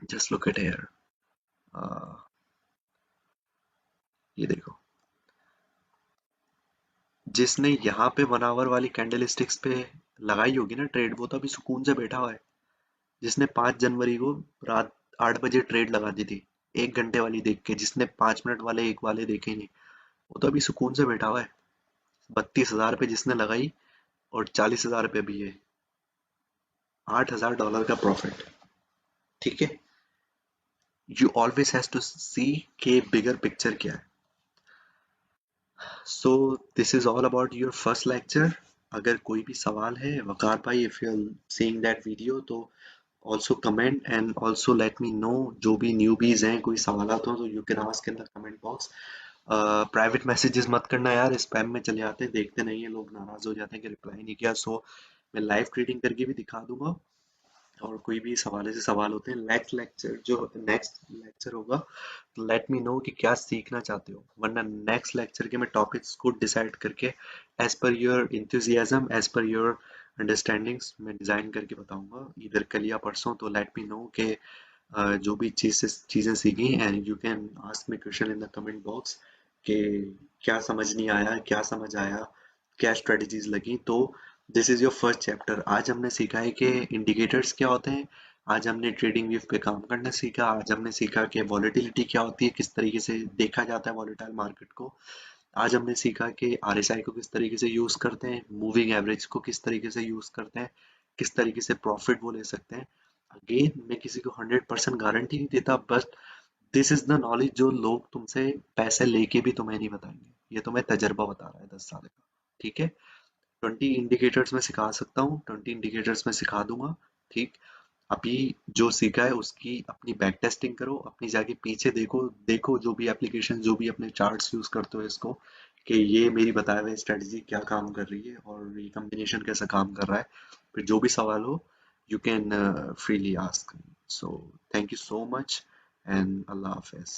जस्ट लुक एट हियर, ये देखो, जिसने यहाँ पे 1 आवर वाली कैंडल स्टिक्स पे लगाई होगी ना ट्रेड, वो तो अभी सुकून से बैठा हुआ है। जिसने 5 जनवरी को रात 8 बजे ट्रेड लगा दी थी, 1 घंटे वाली देख के, जिसने 5 मिनट वाले एक वाले देखे ही नहीं, वो तो अभी सुकून से बैठा हुआ है। 32,000 पे जिसने लगाई और 40,000 पे भी है, $8,000 का प्रॉफिट, ठीक है। You always has to see के बिगर पिक्चर क्या है। So this is all about your first lecture. अगर कोई भी सवाल है वकार भाई, if you are seeing that video, तो also comment and also let me know. जो भी न्यूबीज हैं, कोई सवाल हो तो you can ask in the comment box. Private messages मत करना यार, स्पैम में चले आते हैं, देखते नहीं है लोग, नाराज हो जाते हैं कि रिप्लाई नहीं किया। सो मैं लाइव ट्रेडिंग करके भी दिखा दूंगा, और कोई भी सवाल से सवाल होते हैं। नेक्स्ट लेक्चर होगा तो लेट मी नो कि क्या सीखना चाहते हो, वरना नेक्स्ट लेक्चर के मैं टॉपिक्स को डिसाइड करके as per your enthusiasm, as per your understandings मैं डिजाइन करके बताऊंगा, इधर कल या परसों। तो लेट मी नो कि जो भी चीजें सीखी, and you can ask me question in the comment box कि क्या समझ नहीं आया, क्या समझ आया, क्या स्ट्रेटजीज लगी। तो this is your first chapter. आज हमने सीखा है कि इंडिकेटर्स क्या होते हैं, आज हमने ट्रेडिंग व्यू पे काम करना सीखा, आज हमने सीखा कि वॉलेटिलिटी क्या होती है, किस तरीके से देखा जाता है वॉलेटाइल मार्केट को। आज हमने सीखा कि आरएसआई को किस तरीके से यूज करते हैं, मूविंग एवरेज को किस तरीके से यूज करते हैं, किस तरीके से प्रॉफिट वो ले सकते हैं। अगेन मैं किसी को 100% गारंटी नहीं देता, but this is the knowledge जो लोग तुमसे पैसे लेके भी तुम्हें नहीं बताएंगे। ये तुम्हें तजर्बा बता रहा है 10 साल का। ठीक है, 20 इंडिकेटर्स में सिखा सकता हूँ, 20 इंडिकेटर्स में सिखा दूंगा। ठीक, अभी जो सीखा है उसकी अपनी बैक टेस्टिंग करो, अपनी जाके पीछे देखो, देखो जो भी एप्लीकेशन, जो भी अपने चार्ट्स यूज करते हो इसको, कि ये मेरी बताए हुए स्ट्रेटजी क्या काम कर रही है और ये कॉम्बिनेशन कैसा काम कर रहा है। फिर जो भी सवाल हो, you can freely ask. So thank you so much, and Allah Hafiz.